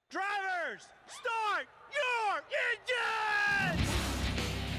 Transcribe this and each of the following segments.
Drivers, start your engines!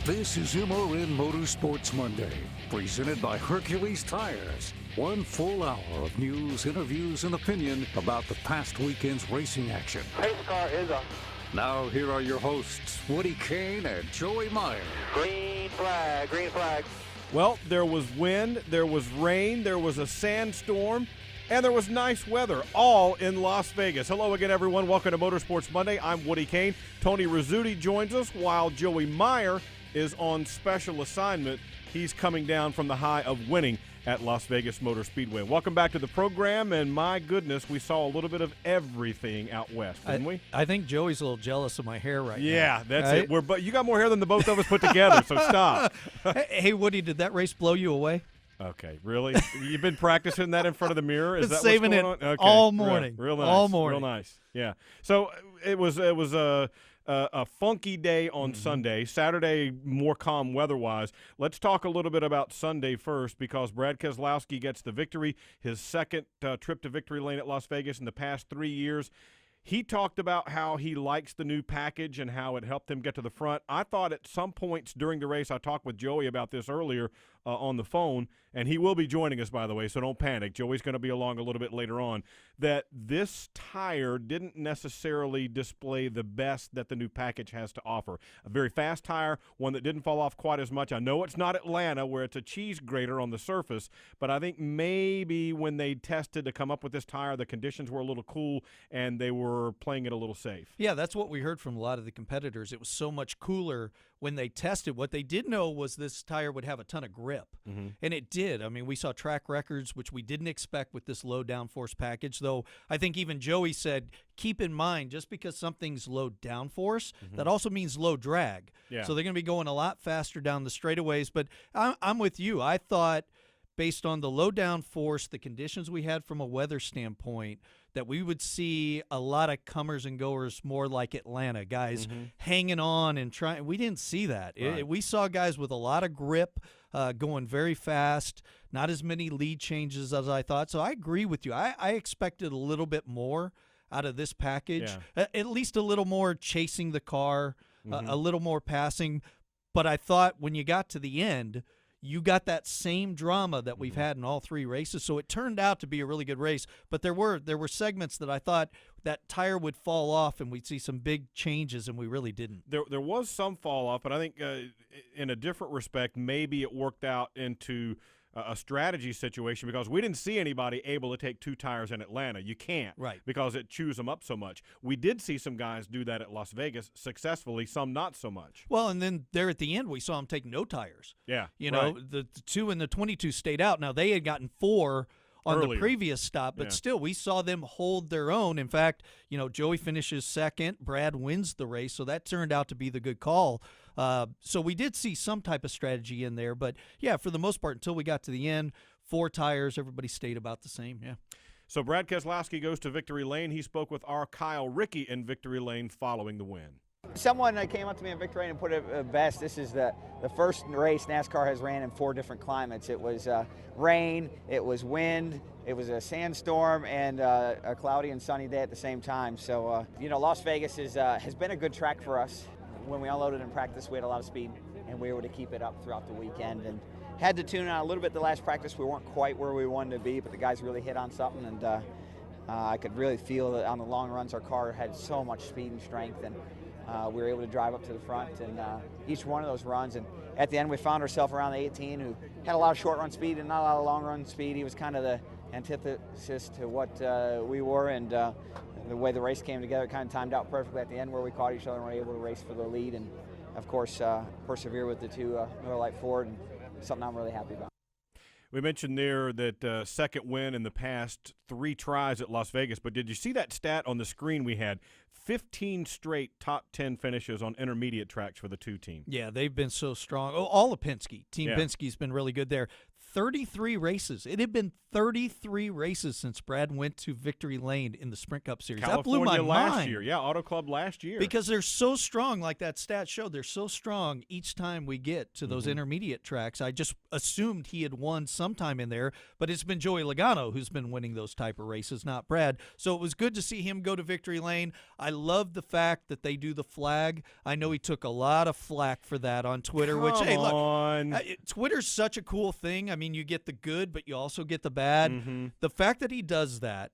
This is MRN Motorsports Monday, presented by Hercules Tires. One full hour of news, interviews, and opinion about the past weekend's racing action. Pace car is up. Now here are your hosts, Woody Cain and Joey Meier. Green flag, green flag. Well, there was wind, there was rain, there was a sandstorm, and there was nice weather, all in Las Vegas. Hello again, everyone. Welcome to Motorsports Monday. I'm Woody Cain. Tony Rizzuti joins us while Joey Meier is on special assignment. He's coming down from the high of winning at Las Vegas Motor Speedway. Welcome back to the program, and my goodness, we saw a little bit of everything out west, didn't we? I think Joey's a little jealous of my hair right now. Yeah, that's right? it. But you got more hair than the both of us put together, so stop. Hey, Woody, did that race blow you away? Okay, really? You've been practicing that in front of the mirror? Is that saving what's it going on? Okay. all morning. Real nice. All morning. Real nice. Yeah. So it was a funky day on Sunday. Saturday, more calm weather-wise. Let's talk a little bit about Sunday first, because Brad Keselowski gets the victory, his second trip to victory lane at Las Vegas in the past 3 years. He talked about how he likes the new package and how it helped him get to the front. I thought at some points during the race, I talked with Joey about this earlier on the phone, and he will be joining us, by the way, so don't panic. Joey's going to be along a little bit later on, that this tire didn't necessarily display the best that the new package has to offer. A very fast tire, one that didn't fall off quite as much. I know it's not Atlanta where it's a cheese grater on the surface, but I think maybe when they tested to come up with this tire, the conditions were a little cool and they were playing it a little safe. Yeah, that's what we heard from a lot of the competitors. It was so much cooler when they tested. What they did know was this tire would have a ton of grip, and it did. I mean, we saw track records, which we didn't expect with this low downforce package, though I think even Joey said, keep in mind, just because something's low downforce, that also means low drag. Yeah. So they're going to be going a lot faster down the straightaways. But I'm with you. I thought, based on the low downforce, the conditions we had from a weather standpoint, that we would see a lot of comers and goers more like Atlanta, guys hanging on and trying. We didn't see that. Right. We saw guys with a lot of grip, going very fast, not as many lead changes as I thought. So I agree with you. I expected a little bit more out of this package, at least a little more chasing the car, a little more passing. But I thought when you got to the end, you got that same drama that we've had in all three races. So it turned out to be a really good race. But there were segments that I thought that tire would fall off and we'd see some big changes, and we really didn't. There was some fall off, but I think in a different respect, maybe it worked out into a strategy situation, because we didn't see anybody able to take two tires in Atlanta. You can't, right? Because it chews them up so much. We did see some guys do that at Las Vegas successfully, some not so much. Well, and then there at the end, we saw them take no tires. Yeah, you know, the 2 and the 22 stayed out. Now they had gotten 4 on earlier. The previous stop, but still we saw them hold their own. In fact, you know, Joey finishes second, Brad wins the race, so that turned out to be the good call. So we did see some type of strategy in there, but yeah, for the most part, until we got to the end, 4 tires, everybody stayed about the same. Yeah. So Brad Keselowski goes to victory lane. He spoke with our Kyle Rickey in victory lane following the win. Someone came up to me in victory lane and put it best. This is the first race NASCAR has ran in 4 different climates. It was rain, it was wind, it was a sandstorm, and a cloudy and sunny day at the same time. So, you know, Las Vegas has been a good track for us. When we unloaded in practice, we had a lot of speed, and we were able to keep it up throughout the weekend. And had to tune out a little bit the last practice. We weren't quite where we wanted to be, but the guys really hit on something, and I could really feel that on the long runs our car had so much speed and strength, and we were able to drive up to the front and each one of those runs. And at the end, we found ourselves around the 18, who had a lot of short run speed and not a lot of long run speed. He was kind of the antithesis to what we were, and the way the race came together, it kind of timed out perfectly at the end, where we caught each other and were able to race for the lead, and of course persevere with the 2 Miller Lite Ford, and something I'm really happy about. We mentioned there that second win in the past 3 tries at Las Vegas, but did you see that stat on the screen we had? 15 straight top 10 finishes on intermediate tracks for the 2 team. Yeah, they've been so strong. Oh, all of Penske. Team Penske's been really good there. 33 races. It had been 33 races since Brad went to victory lane in the Sprint Cup Series. California that blew my last mind. year. Yeah, Auto Club last year. Because they're so strong, like that stat showed, they're so strong each time we get to those intermediate tracks. I just assumed he had won sometime in there, but it's been Joey Logano who's been winning those type of races, not Brad. So it was good to see him go to victory lane. I love the fact that they do the flag. I know he took a lot of flack for that on Twitter, Come on. Twitter's such a cool thing. I mean, you get the good, but you also get the bad. The fact that he does that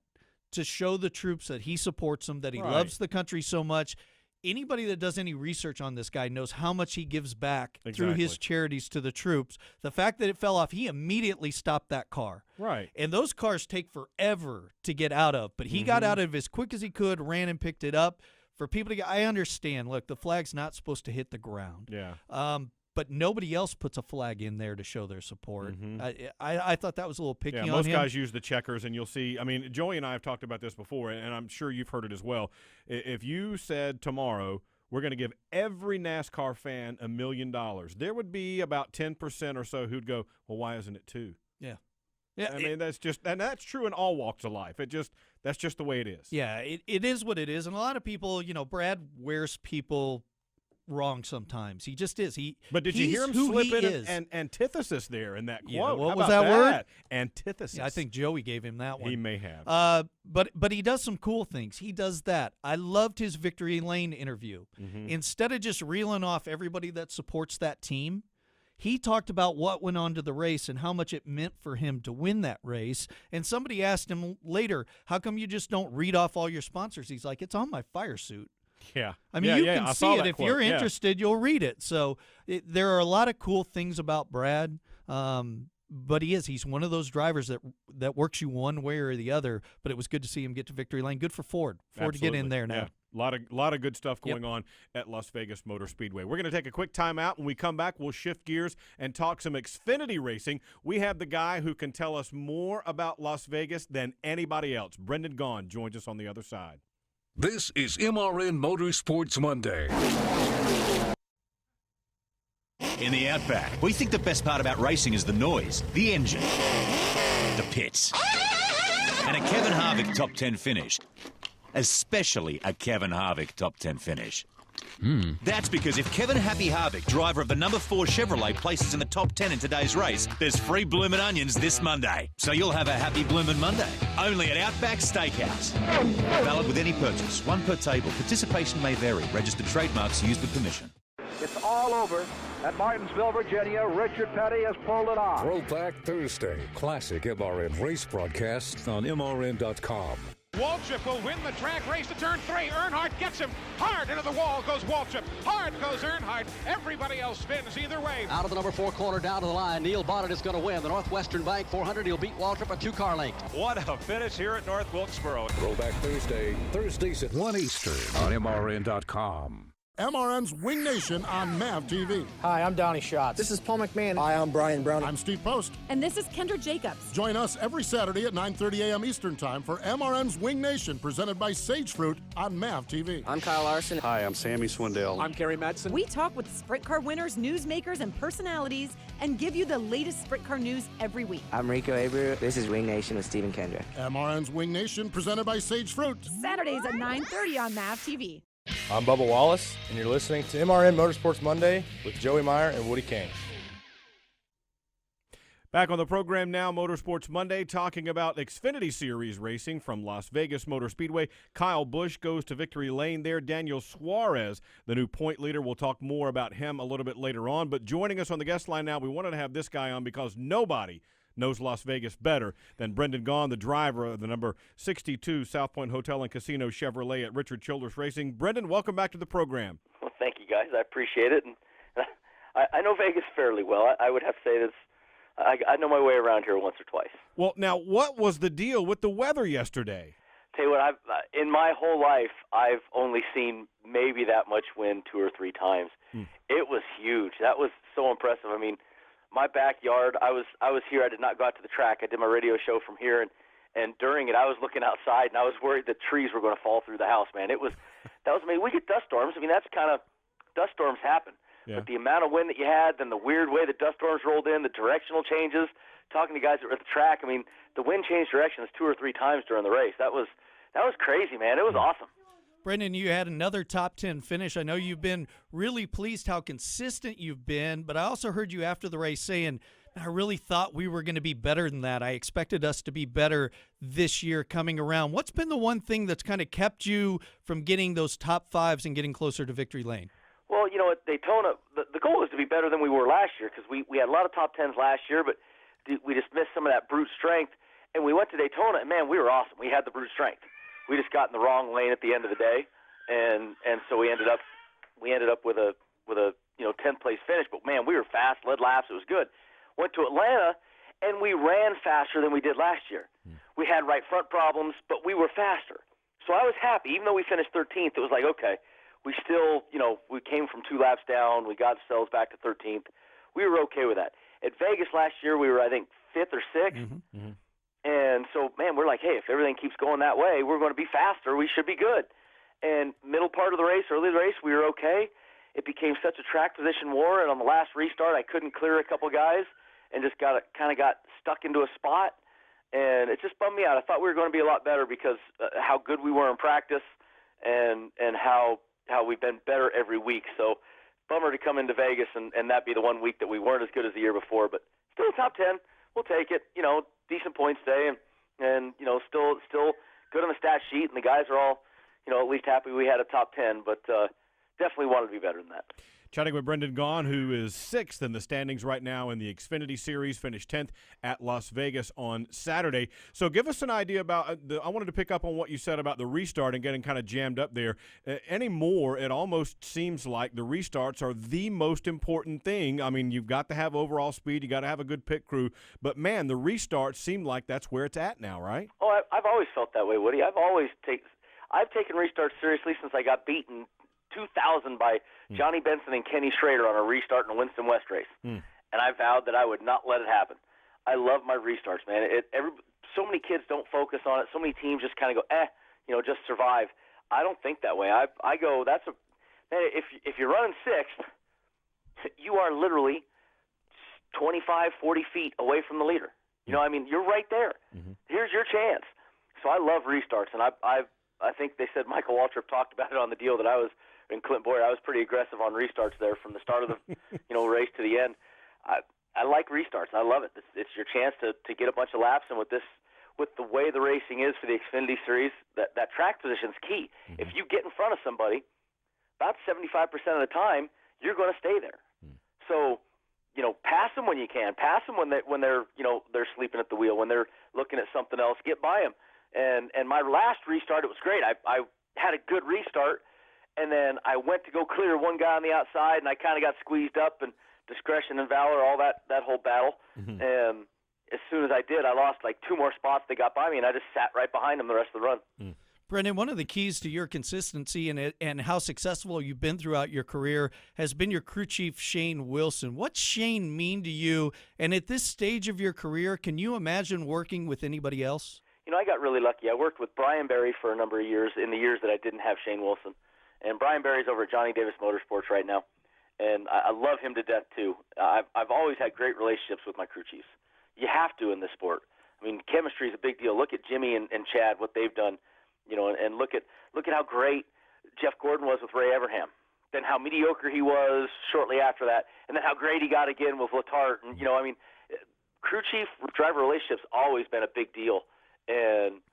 to show the troops that he supports them, that he loves the country so much. Anybody that does any research on this guy knows how much he gives back through his charities to the troops. The fact that it fell off, he immediately stopped that car. Right. And those cars take forever to get out of, but he got out of it as quick as he could, ran and picked it up. For people to get, I understand, look, the flag's not supposed to hit the ground. Yeah. But nobody else puts a flag in there to show their support. I thought that was a little picky on him. Most guys use the checkers, and you'll see. I mean, Joey and I have talked about this before, and I'm sure you've heard it as well. If you said tomorrow we're going to give every NASCAR fan $1 million, there would be about 10% or so who'd go, well, why isn't it 2? Yeah. I mean, that's true in all walks of life. That's just the way it is. Yeah, it is what it is. And a lot of people, Brad wears people wrong sometimes. He just is. But did you hear him slip in an antithesis there in that quote? Yeah, what How was about that word? Antithesis. Yeah, I think Joey gave him that one. He may have. But he does some cool things. He does that. I loved his victory lane interview. Instead of just reeling off everybody that supports that team, he talked about what went on to the race and how much it meant for him to win that race. And somebody asked him later, how come you just don't read off all your sponsors? He's like, it's on my fire suit. Yeah. I mean, you can see it. If you're interested, you'll read it. So there are a lot of cool things about Brad. But he's one of those drivers that works you one way or the other. But it was good to see him get to victory lane. Good for Ford. To get in there now. Yeah. A lot of good stuff going on at Las Vegas Motor Speedway. We're going to take a quick timeout. When we come back, we'll shift gears and talk some Xfinity racing. We have the guy who can tell us more about Las Vegas than anybody else. Brendan Gaughan joins us on the other side. This is MRN Motorsports Monday. In the Outback, we think the best part about racing is the noise, the engine, the pits, and a Kevin Harvick top 10 finish. Especially a Kevin Harvick top 10 finish. That's because if Kevin Happy Harvick, driver of the number 4 Chevrolet, places in the top 10 in today's race, there's free bloomin' onions this Monday. So you'll have a happy bloomin' Monday. Only at Outback Steakhouse. Valid with any purchase. One per table. Participation may vary. Registered trademarks used with permission. It's all over at Martinsville, Virginia. Richard Petty has pulled it off. Throwback Thursday. Classic MRN race broadcasts on MRN.com. Waltrip will win the track race to turn 3. Earnhardt gets him. Hard into the wall goes Waltrip. Hard goes Earnhardt. Everybody else spins either way. Out of the number 4 corner down to the line. Neil Bonnet is going to win. The Northwestern Bank 400. He'll beat Waltrip a 2-car length. What a finish here at North Wilkesboro. Throwback Thursday, Thursdays at 1 Eastern on MRN.com. MRN's Wing Nation on MAV TV. Hi, I'm Donnie Schatz. This is Paul McMahon. Hi, I'm Brian Brown. I'm Steve Post. And this is Kendra Jacobs. Join us every Saturday at 9:30 a.m. Eastern Time for MRN's Wing Nation, presented by Sage Fruit on MAV TV. I'm Kyle Larson. Hi, I'm Sammy Swindell. I'm Kerry Madsen. We talk with sprint car winners, newsmakers, and personalities and give you the latest sprint car news every week. I'm Rico Abreu. This is Wing Nation with Stephen Kendra. MRN's Wing Nation, presented by Sage Fruit. Saturdays at 9:30 on MAV TV. I'm Bubba Wallace, and you're listening to MRN Motorsports Monday with Joey Meier and Woody Cain. Back on the program now, Motorsports Monday, talking about Xfinity Series racing from Las Vegas Motor Speedway. Kyle Busch goes to victory lane there. Daniel Suarez, the new point leader. We'll talk more about him a little bit later on. But joining us on the guest line now, we wanted to have this guy on because nobody knows Las Vegas better than Brendan Gaughan, the driver of the number 62 South Point Hotel and Casino Chevrolet at Richard Childress Racing. Brendan, welcome back to the program. Well, thank you, guys. I appreciate it. And I know Vegas fairly well. I would have to say this. I know my way around here once or twice. Well, now, what was the deal with the weather yesterday? Tell you what, in my whole life, I've only seen maybe that much wind 2 or 3 times. It was huge. That was so impressive. I mean, my backyard, I was here. I did not go out to the track. I did my radio show from here, and during it, I was looking outside, and I was worried that trees were going to fall through the house, man. That was amazing. We get dust storms. I mean, that's kind of – dust storms happen. Yeah. But the amount of wind that you had, then the weird way the dust storms rolled in, the directional changes, talking to guys that were at the track. I mean, the wind changed directions 2 or 3 times during the race. That was crazy, man. It was awesome. Brendan, you had another top 10 finish. I know you've been really pleased how consistent you've been, but I also heard you after the race saying, I really thought we were going to be better than that. I expected us to be better this year coming around. What's been the one thing that's kind of kept you from getting those top 5s and getting closer to victory lane? Well, at Daytona, the goal was to be better than we were last year because we had a lot of top 10s last year, but we just missed some of that brute strength. And we went to Daytona, and, man, we were awesome. We had the brute strength. We just got in the wrong lane at the end of the day, and so we ended up with a 10th place finish. But, man, we were fast, led laps. It was good. Went to Atlanta, and we ran faster than we did last year. We had right front problems, but we were faster. So I was happy. Even though we finished 13th, it was like, okay, we still, we came from 2 laps down. We got ourselves back to 13th. We were okay with that. At Vegas last year, we were, I think, 5th or 6th. Mm-hmm. And so, man, we're like, hey, if everything keeps going that way, we're going to be faster. We should be good. And middle part of the race, early in the race, we were okay. It became such a track position war, and on the last restart, I couldn't clear a couple guys. And just got stuck into a spot, and it just bummed me out. I thought we were going to be a lot better because how good we were in practice, and how we've been better every week. So, bummer to come into Vegas and that be the one week that we weren't as good as the year before. But still top 10, we'll take it. Decent points today, and still good on the stat sheet, and the guys are all at least happy we had a top 10. But definitely wanted to be better than that. Chatting with Brendan Gaughan, who is 6th in the standings right now in the Xfinity Series, finished 10th at Las Vegas on Saturday. So give us an idea about I wanted to pick up on what you said about the restart and getting kind of jammed up there. Anymore, it almost seems like the restarts are the most important thing. I mean, you've got to have overall speed. You got to have a good pit crew. But, man, the restarts seem like that's where it's at now, right? Oh, I've always felt that way, Woody. I've taken restarts seriously since I got beaten 2000 by Johnny Benson and Kenny Schrader on a restart in a Winston West race. And I vowed that I would not let it happen. I love my restarts, man. So many kids don't focus on it. So many teams just kind of go, just survive. I don't think that way. I go, if you're running 6th, you are literally 25, 40 feet away from the leader. You're right there. Here's your chance. So I love restarts, and I think they said Michael Waltrip talked about it on the deal that I was – and Clint Boyer, I was pretty aggressive on restarts there from the start of the race to the end. I like restarts. I love it. It's your chance to get a bunch of laps, and with the way the racing is for the Xfinity Series, that track position is key. If you get in front of somebody, about 75% of the time, you're going to stay there. So, pass them when you can. Pass them when they're sleeping at the wheel, when they're looking at something else. Get by them. And my last restart, it was great. I had a good restart. And then I went to go clear one guy on the outside, and I kind of got squeezed up, and discretion and valor, all that whole battle. And as soon as I did, I lost like 2 more spots. They got by me, and I just sat right behind them the rest of the run. Brendan, one of the keys to your consistency and how successful you've been throughout your career has been your crew chief, Shane Wilson. What's Shane mean to you? And at this stage of your career, can you imagine working with anybody else? I got really lucky. I worked with Brian Berry for a number of years in the years that I didn't have Shane Wilson. And Brian Berry's over at Johnny Davis Motorsports right now, and I love him to death too. I've always had great relationships with my crew chiefs. You have to in this sport. I mean, chemistry is a big deal. Look at Jimmy and Chad, what they've done, and look at how great Jeff Gordon was with Ray Everham. Then how mediocre he was shortly after that, and then how great he got again with Letarte. And crew chief driver relationships always been a big deal, and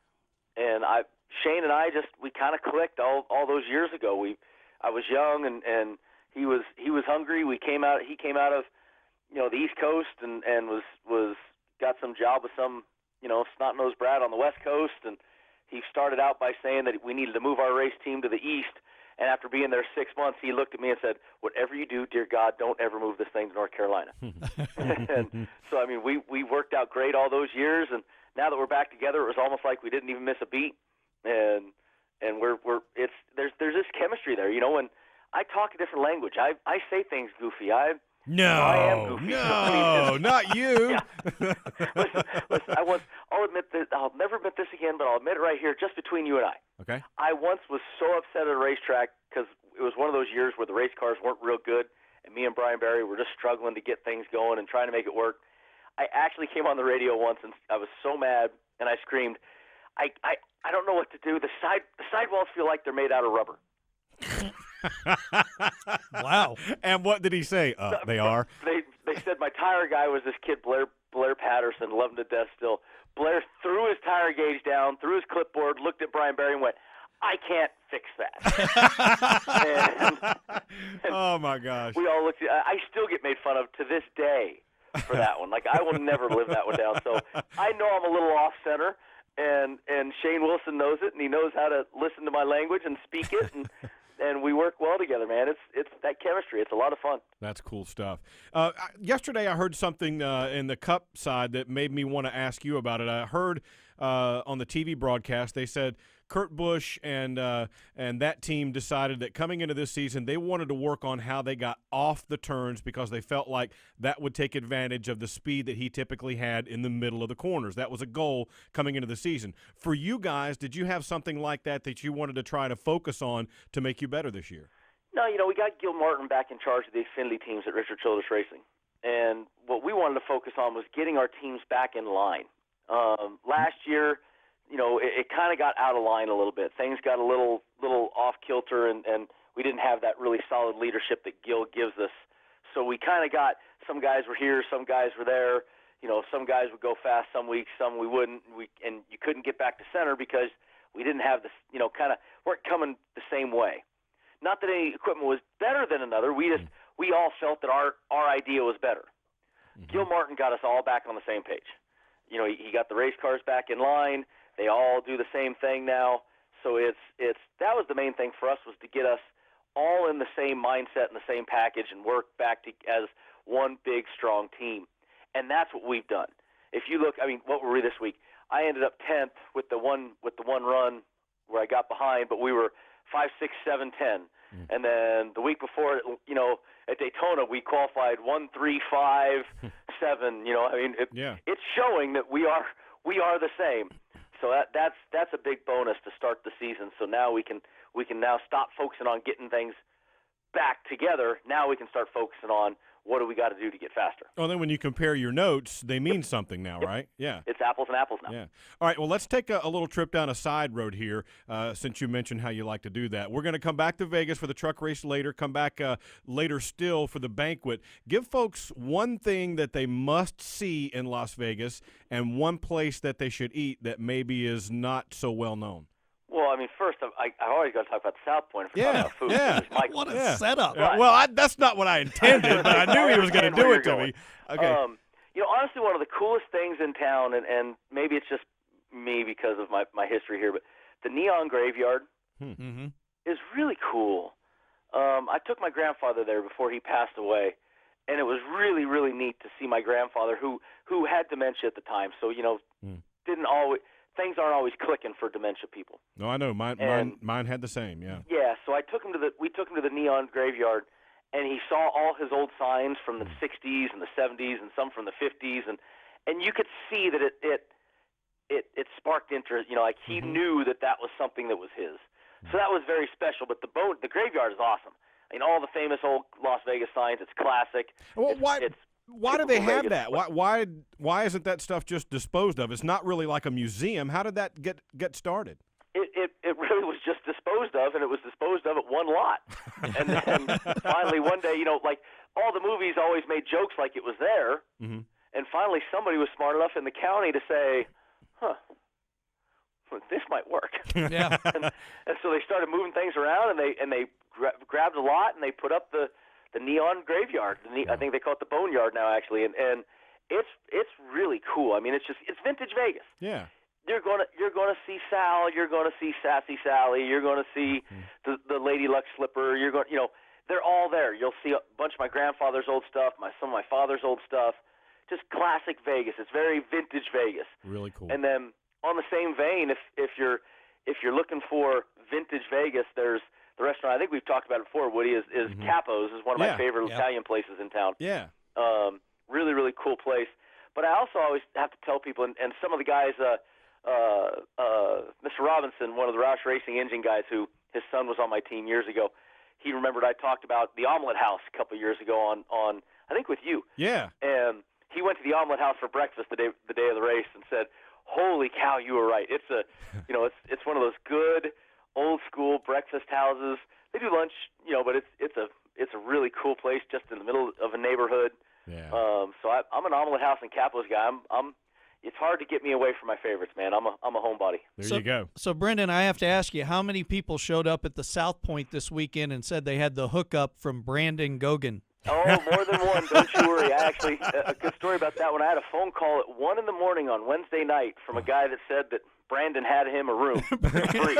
Shane and I we kind of clicked all those years ago. I was young and he was hungry. He came out of the East Coast and was got some job with some snot-nosed brat on the West Coast, and he started out by saying that we needed to move our race team to the east. And after being there 6 months, he looked at me and said, "Whatever you do, dear God, don't ever move this thing to North Carolina." And so we worked out great all those years, and now that we're back together, it was almost like we didn't even miss a beat. And there's this chemistry there. When I talk a different language, I say things goofy. I am goofy. No, not you. Listen, I'll admit that I'll never admit this again, but I'll admit it right here, just between you and I. Okay. I once was so upset at a racetrack because it was one of those years where the race cars weren't real good, and me and Brian Berry were just struggling to get things going and trying to make it work. I actually came on the radio once, and I was so mad, and I screamed, I don't know what to do. The sidewalls feel like they're made out of rubber. Wow. And what did he say? They are. They said my tire guy was this kid, Blair Patterson, loved him to death still. Blair threw his tire gauge down, threw his clipboard, looked at Brian Barry and went, I can't fix that. and oh, my gosh. We all looked at I still get made fun of to this day for that one. Like, I will never live that one down. So I know I'm a little off-center, and Shane Wilson knows it, and he knows how to listen to my language and speak it, and we work well together, man. It's that chemistry. It's a lot of fun. That's cool stuff. Yesterday I heard something in the Cup side that made me want to ask you about it. I heard on the TV broadcast they said Kurt Busch and that team decided that coming into this season they wanted to work on how they got off the turns because they felt like that would take advantage of the speed that he typically had in the middle of the corners. That was a goal coming into the season. For you guys, did you have something like that you wanted to try to focus on to make you better this year? No, we got Gil Martin back in charge of the Xfinity teams at Richard Childress Racing. And what we wanted to focus on was getting our teams back in line. Last year, it kind of got out of line a little bit. Things got a little off kilter, and we didn't have that really solid leadership that Gil gives us. So we kind of got some guys were here, some guys were there. Some guys would go fast some weeks, some we wouldn't. And you couldn't get back to center because we didn't have this, kind of weren't coming the same way. Not that any equipment was better than another. We all felt that our idea was better. Mm-hmm. Gil Martin got us all back on the same page. He got the race cars back in line. They all do the same thing now. So that was the main thing for us, was to get us all in the same mindset and the same package and work back as one big, strong team. And that's what we've done. If you look, what were we this week? I ended up 10th with the one run where I got behind, but we were 5, 6, 7, 10. And then the week before, at Daytona, we qualified 1, 3, 5, 7. It's showing that we are the same. So that's a big bonus to start the season. So now we can now stop focusing on getting things back together. Now we can start focusing on what do we got to do to get faster. Well, then when you compare your notes, they mean something now, right? Yeah. It's apples and apples now. Yeah. All right, well, let's take a little trip down a side road here since you mentioned how you like to do that. We're going to come back to Vegas for the truck race later, come back later still for the banquet. Give folks one thing that they must see in Las Vegas and one place that they should eat that maybe is not so well known. Well, first, I always got to talk about the South Point. About food. Yeah. What a setup. Well, that's not what I intended, but I knew he was going to do it to me. Okay. Honestly, one of the coolest things in town, and maybe it's just me because of my history here, but the Neon Graveyard is really cool. I took my grandfather there before he passed away, and it was really, really neat to see my grandfather, who had dementia at the time, so, didn't always – things aren't always clicking for dementia people. No, I know. Mine had the same, yeah. Yeah, so we took him to the Neon Graveyard, and he saw all his old signs from the 60s and the 70s and some from the 50s, and you could see that it sparked interest. He knew that was something that was his. So that was very special, but the graveyard is awesome. All the famous old Las Vegas signs, it's classic. Well, why do they have that? Why isn't that stuff just disposed of? It's not really like a museum. How did that get started? It really was just disposed of, and it was disposed of at one lot. And then finally one day, all the movies always made jokes like it was there. Mm-hmm. And finally somebody was smart enough in the county to say, this might work. Yeah. and so they started moving things around, and they grabbed a lot, and they put up the Neon Graveyard. I think they call it the Boneyard now, actually, and it's really cool. It's vintage Vegas. Yeah. You're gonna see Sal. You're gonna see Sassy Sally. You're gonna see the Lady Luck slipper. They're all there. You'll see a bunch of my grandfather's old stuff, some of my father's old stuff. Just classic Vegas. It's very vintage Vegas. Really cool. And then on the same vein, if you're looking for vintage Vegas, there's the restaurant I think we've talked about it before, Woody, is Capo's, is one of my favorite Italian places in town. Yeah. Really, really cool place. But I also always have to tell people, and some of the guys, Mr. Robinson, one of the Roush Racing engine guys who his son was on my team years ago, he remembered I talked about the Omelet House a couple of years ago on I think with you. Yeah. And he went to the omelet house for breakfast the day of the race and said, "Holy cow, you were right. It's it's one of those good old school breakfast houses. They do lunch, but it's a really cool place just in the middle of a neighborhood." Yeah. So I'm an omelet house and Capos guy. It's hard to get me away from my favorites, man. I'm a homebody. There you go. So, Brendan, I have to ask you, how many people showed up at the South Point this weekend and said they had the hookup from Brandon Gaughan? Oh, more than one. Don't you worry. A good story about that one. I had a phone call at 1 in the morning on Wednesday night from a guy that said that Brandon had him a room for free.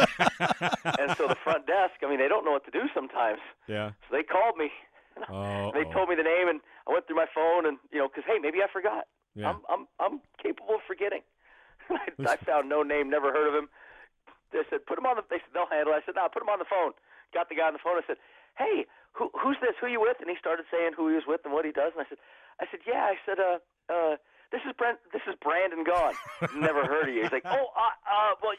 And so the front desk, they don't know what to do sometimes. Yeah. So they called me. They told me the name, and I went through my phone, and because hey, maybe I forgot. Yeah. I'm capable of forgetting. I found no name, never heard of him. They said put him on the. They said they'll handle it. I said no, put him on the phone. Got the guy on the phone. I said, hey, who's this? Who are you with? And he started saying who he was with and what he does. And I said yeah. I said this is Brandon Gaughan. Never heard of you. He's like, oh, well,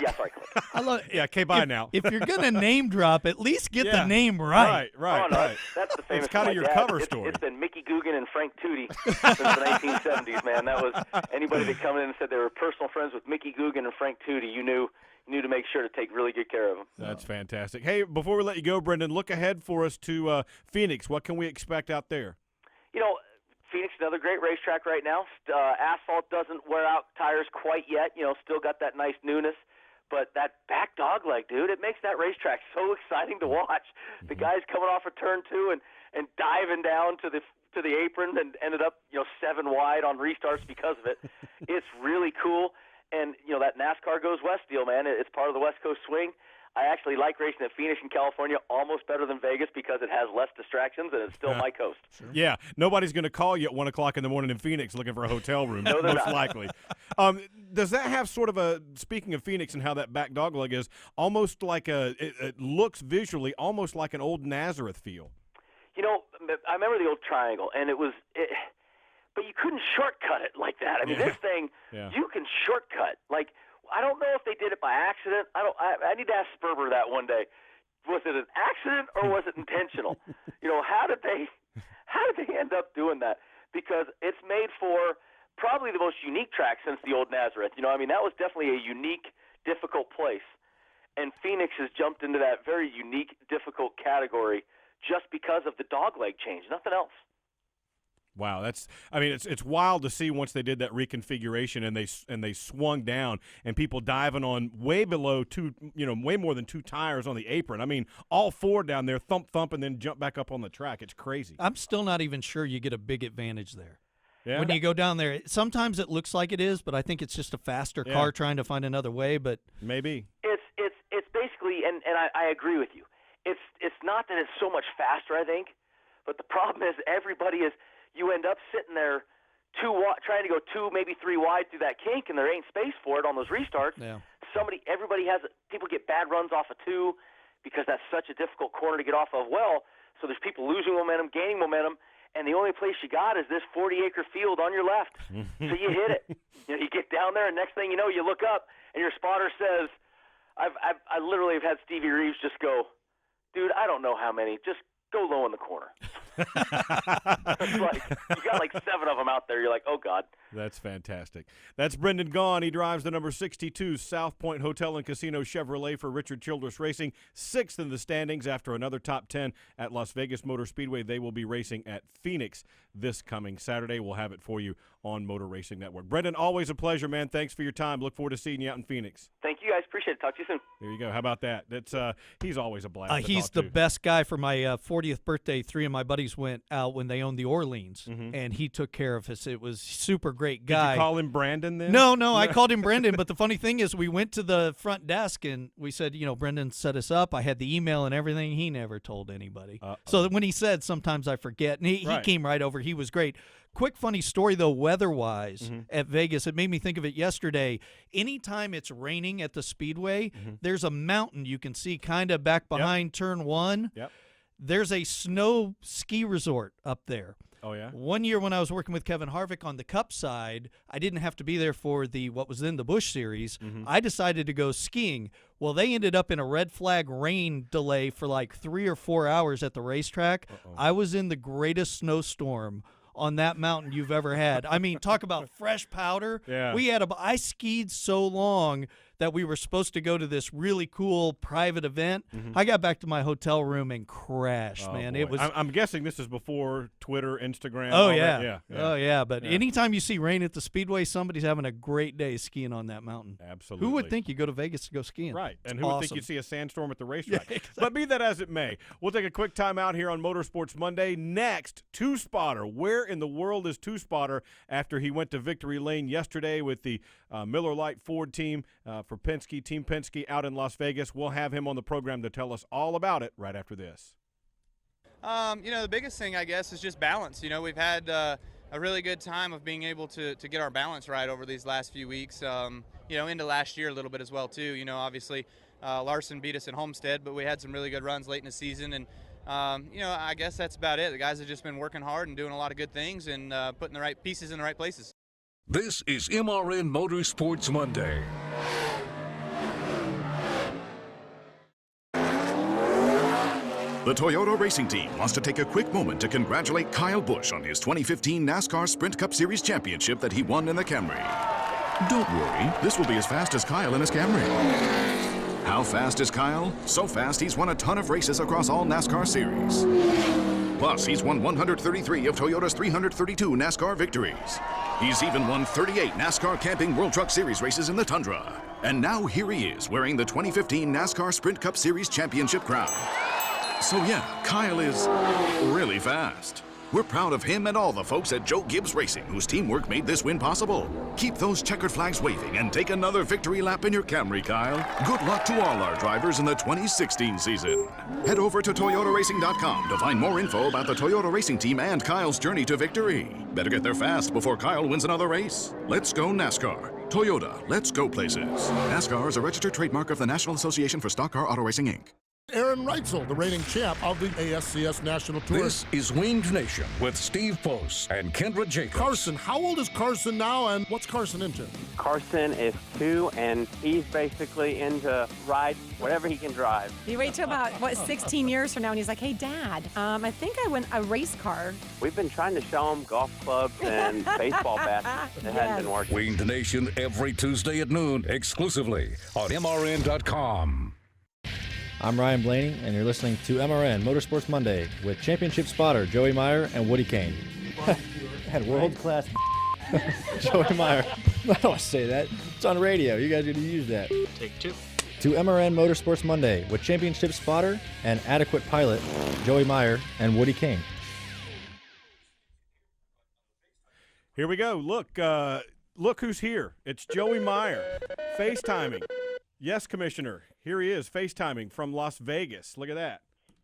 yeah, sorry, Clint. I love. Yeah, okay, bye now. If you're gonna name drop, at least get the name right. Right. Oh, no, that's the famous. It's kind of your dad. cover story. It's been Mickey Gaughan and Frank Tootie since the 1970s, man. That was anybody that come in and said they were personal friends with Mickey Gaughan and Frank Tootie. You knew to make sure to take really good care of them. That's fantastic. Hey, before we let you go, Brendan, look ahead for us to Phoenix. What can we expect out there? Phoenix, another great racetrack right now. Asphalt doesn't wear out tires quite yet. Still got that nice newness. But that back dog leg, dude, it makes that racetrack so exciting to watch. The guys coming off of turn 2 and diving down to the apron and ended up 7 wide on restarts because of it. It's really cool. And that NASCAR goes west deal, man. It's part of the West Coast swing. I actually like racing at Phoenix in California almost better than Vegas because it has less distractions and it's still my coast. Sure. Yeah, nobody's going to call you at 1 o'clock in the morning in Phoenix looking for a hotel room, no, most likely. Does that have sort of speaking of Phoenix and how that back dog leg is, almost like it looks visually almost like an old Nazareth feel? I remember the old triangle, and but you couldn't shortcut it like that. This thing, you can shortcut. I don't know if they did it by accident. I need to ask Sperber that one day. Was it an accident or was it intentional? How did they end up doing that? Because it's made for probably the most unique track since the old Nazareth. That was definitely a unique, difficult place. And Phoenix has jumped into that very unique, difficult category just because of the dog leg change, nothing else. Wow, it's wild to see once they did that reconfiguration and they swung down and people diving on way below way more than 2 tires on the apron. All 4 down there, thump, and then jump back up on the track. It's crazy. I'm still not even sure you get a big advantage there. Yeah? When you go down there, sometimes it looks like it is, but I think it's just a faster car trying to find another way. But maybe it's basically, and I agree with you. It's not that it's so much faster, I think, but the problem is everybody is. You end up sitting there trying to go 2, maybe 3 wide through that kink, and there ain't space for it on those restarts. Yeah. People get bad runs off of 2 because that's such a difficult corner to get off of. Well, so there's people losing momentum, gaining momentum, and the only place you got is this 40-acre field on your left. So you hit it. You get down there, and next thing you know, you look up, and your spotter says, I literally have had Stevie Reeves just go, dude, I don't know how many, just go low in the corner. It's you got 7 of them out there. You're like, oh, God. That's fantastic. That's Brendan Gaughan. He drives the number 62 South Point Hotel and Casino Chevrolet for Richard Childress Racing, 6th in the standings after another top 10 at Las Vegas Motor Speedway. They will be racing at Phoenix this coming Saturday. We'll have it for you on Motor Racing Network. Brendan, always a pleasure, man. Thanks for your time. Look forward to seeing you out in Phoenix. Thank you, guys. Appreciate it. Talk to you soon. There you go. How about that? That's he's always a blast. He's the best guy. For my 40th birthday, 3 of my buddies went out when they owned the Orleans, and he took care of us. It was super great guy. Did you call him Brandon then? No, I called him Brendan. But the funny thing is, we went to the front desk and we said, Brendan set us up. I had the email and everything. He never told anybody. So when he said, sometimes I forget, and he came right over. He was great. Quick funny story, though, weather-wise at Vegas. It made me think of it yesterday. Anytime it's raining at the Speedway, there's a mountain you can see kind of back behind turn 1. Yep. There's a snow ski resort up there. Oh, yeah? One year when I was working with Kevin Harvick on the Cup side, I didn't have to be there for what was then the Busch Series. I decided to go skiing. Well, they ended up in a red flag rain delay for 3 or 4 hours at the racetrack. I was in the greatest snowstorm on that mountain you've ever had. I mean, talk about fresh powder. Yeah. I skied so long that we were supposed to go to this really cool private event. I got back to my hotel room and crashed, man. Boy. It was. I'm guessing this is before Twitter, Instagram. Oh all yeah. that. Oh yeah. But anytime you see rain at the Speedway, somebody's having a great day skiing on that mountain. Absolutely. Who would think you go to Vegas to go skiing? Right. It's And who would think awesome. you'd see a sandstorm at the racetrack? Yeah, exactly. But be that as it may, we'll take a quick time out here on Motorsports Monday. Next, Two Spotter. Where in the world is Two Spotter after he went to Victory Lane yesterday with the Miller Lite Ford team for Penske, Team Penske out in Las Vegas? We'll have him on the program to tell us all about it right after this. The biggest thing, I guess, is just balance. We've had a really good time of being able to get our balance right over these last few weeks, into last year a little bit as well, too. Obviously, Larson beat us at Homestead, but we had some really good runs late in the season, and, I guess that's about it. The guys have just been working hard and doing a lot of good things and putting the right pieces in the right places. This is MRN Motorsports Monday. The Toyota Racing Team wants to take a quick moment to congratulate Kyle Busch on his 2015 NASCAR Sprint Cup Series championship that he won in the Camry. Don't worry, this will be as fast as Kyle in his Camry. How fast is Kyle? So fast he's won a ton of races across all NASCAR series. Plus, he's won 133 of Toyota's 332 NASCAR victories. He's even won 38 NASCAR Camping World Truck Series races in the Tundra. And now here he is, wearing the 2015 NASCAR Sprint Cup Series championship crown. So yeah, Kyle is really fast. We're proud of him and all the folks at Joe Gibbs Racing, whose teamwork made this win possible. Keep those checkered flags waving and take another victory lap in your Camry, Kyle. Good luck to all our drivers in the 2016 season. Head over to ToyotaRacing.com to find more info about the Toyota Racing Team and Kyle's journey to victory. Better get there fast before Kyle wins another race. Let's go NASCAR. Toyota, let's go places. NASCAR is a registered trademark of the National Association for Stock Car Auto Racing, Inc. Aaron Reitzel, the reigning champ of the ASCS National Tour. This is Winged Nation with Steve Post and Kendra Jacobs. Carson, how old is Carson now, and what's Carson into? Carson is 2, and he's basically into ride whatever he can drive. You wait till about, 16 years from now, and he's like, hey, Dad, I think I want a race car. We've been trying to show him golf clubs and baseball bats. It hasn't been working. Winged Nation every Tuesday at noon, exclusively on MRN.com. I'm Ryan Blaney, and you're listening to MRN Motorsports Monday with championship spotter Joey Meier and Woody Cain. Had world-class Joey Meier. I don't want to say that. It's on radio. You guys are going to use that. Take 2. To MRN Motorsports Monday with championship spotter and adequate pilot Joey Meier and Woody Cain. Here we go. Look who's here. It's Joey Meier, FaceTiming. Yes, Commissioner. Here he is, FaceTiming from Las Vegas. Look at that.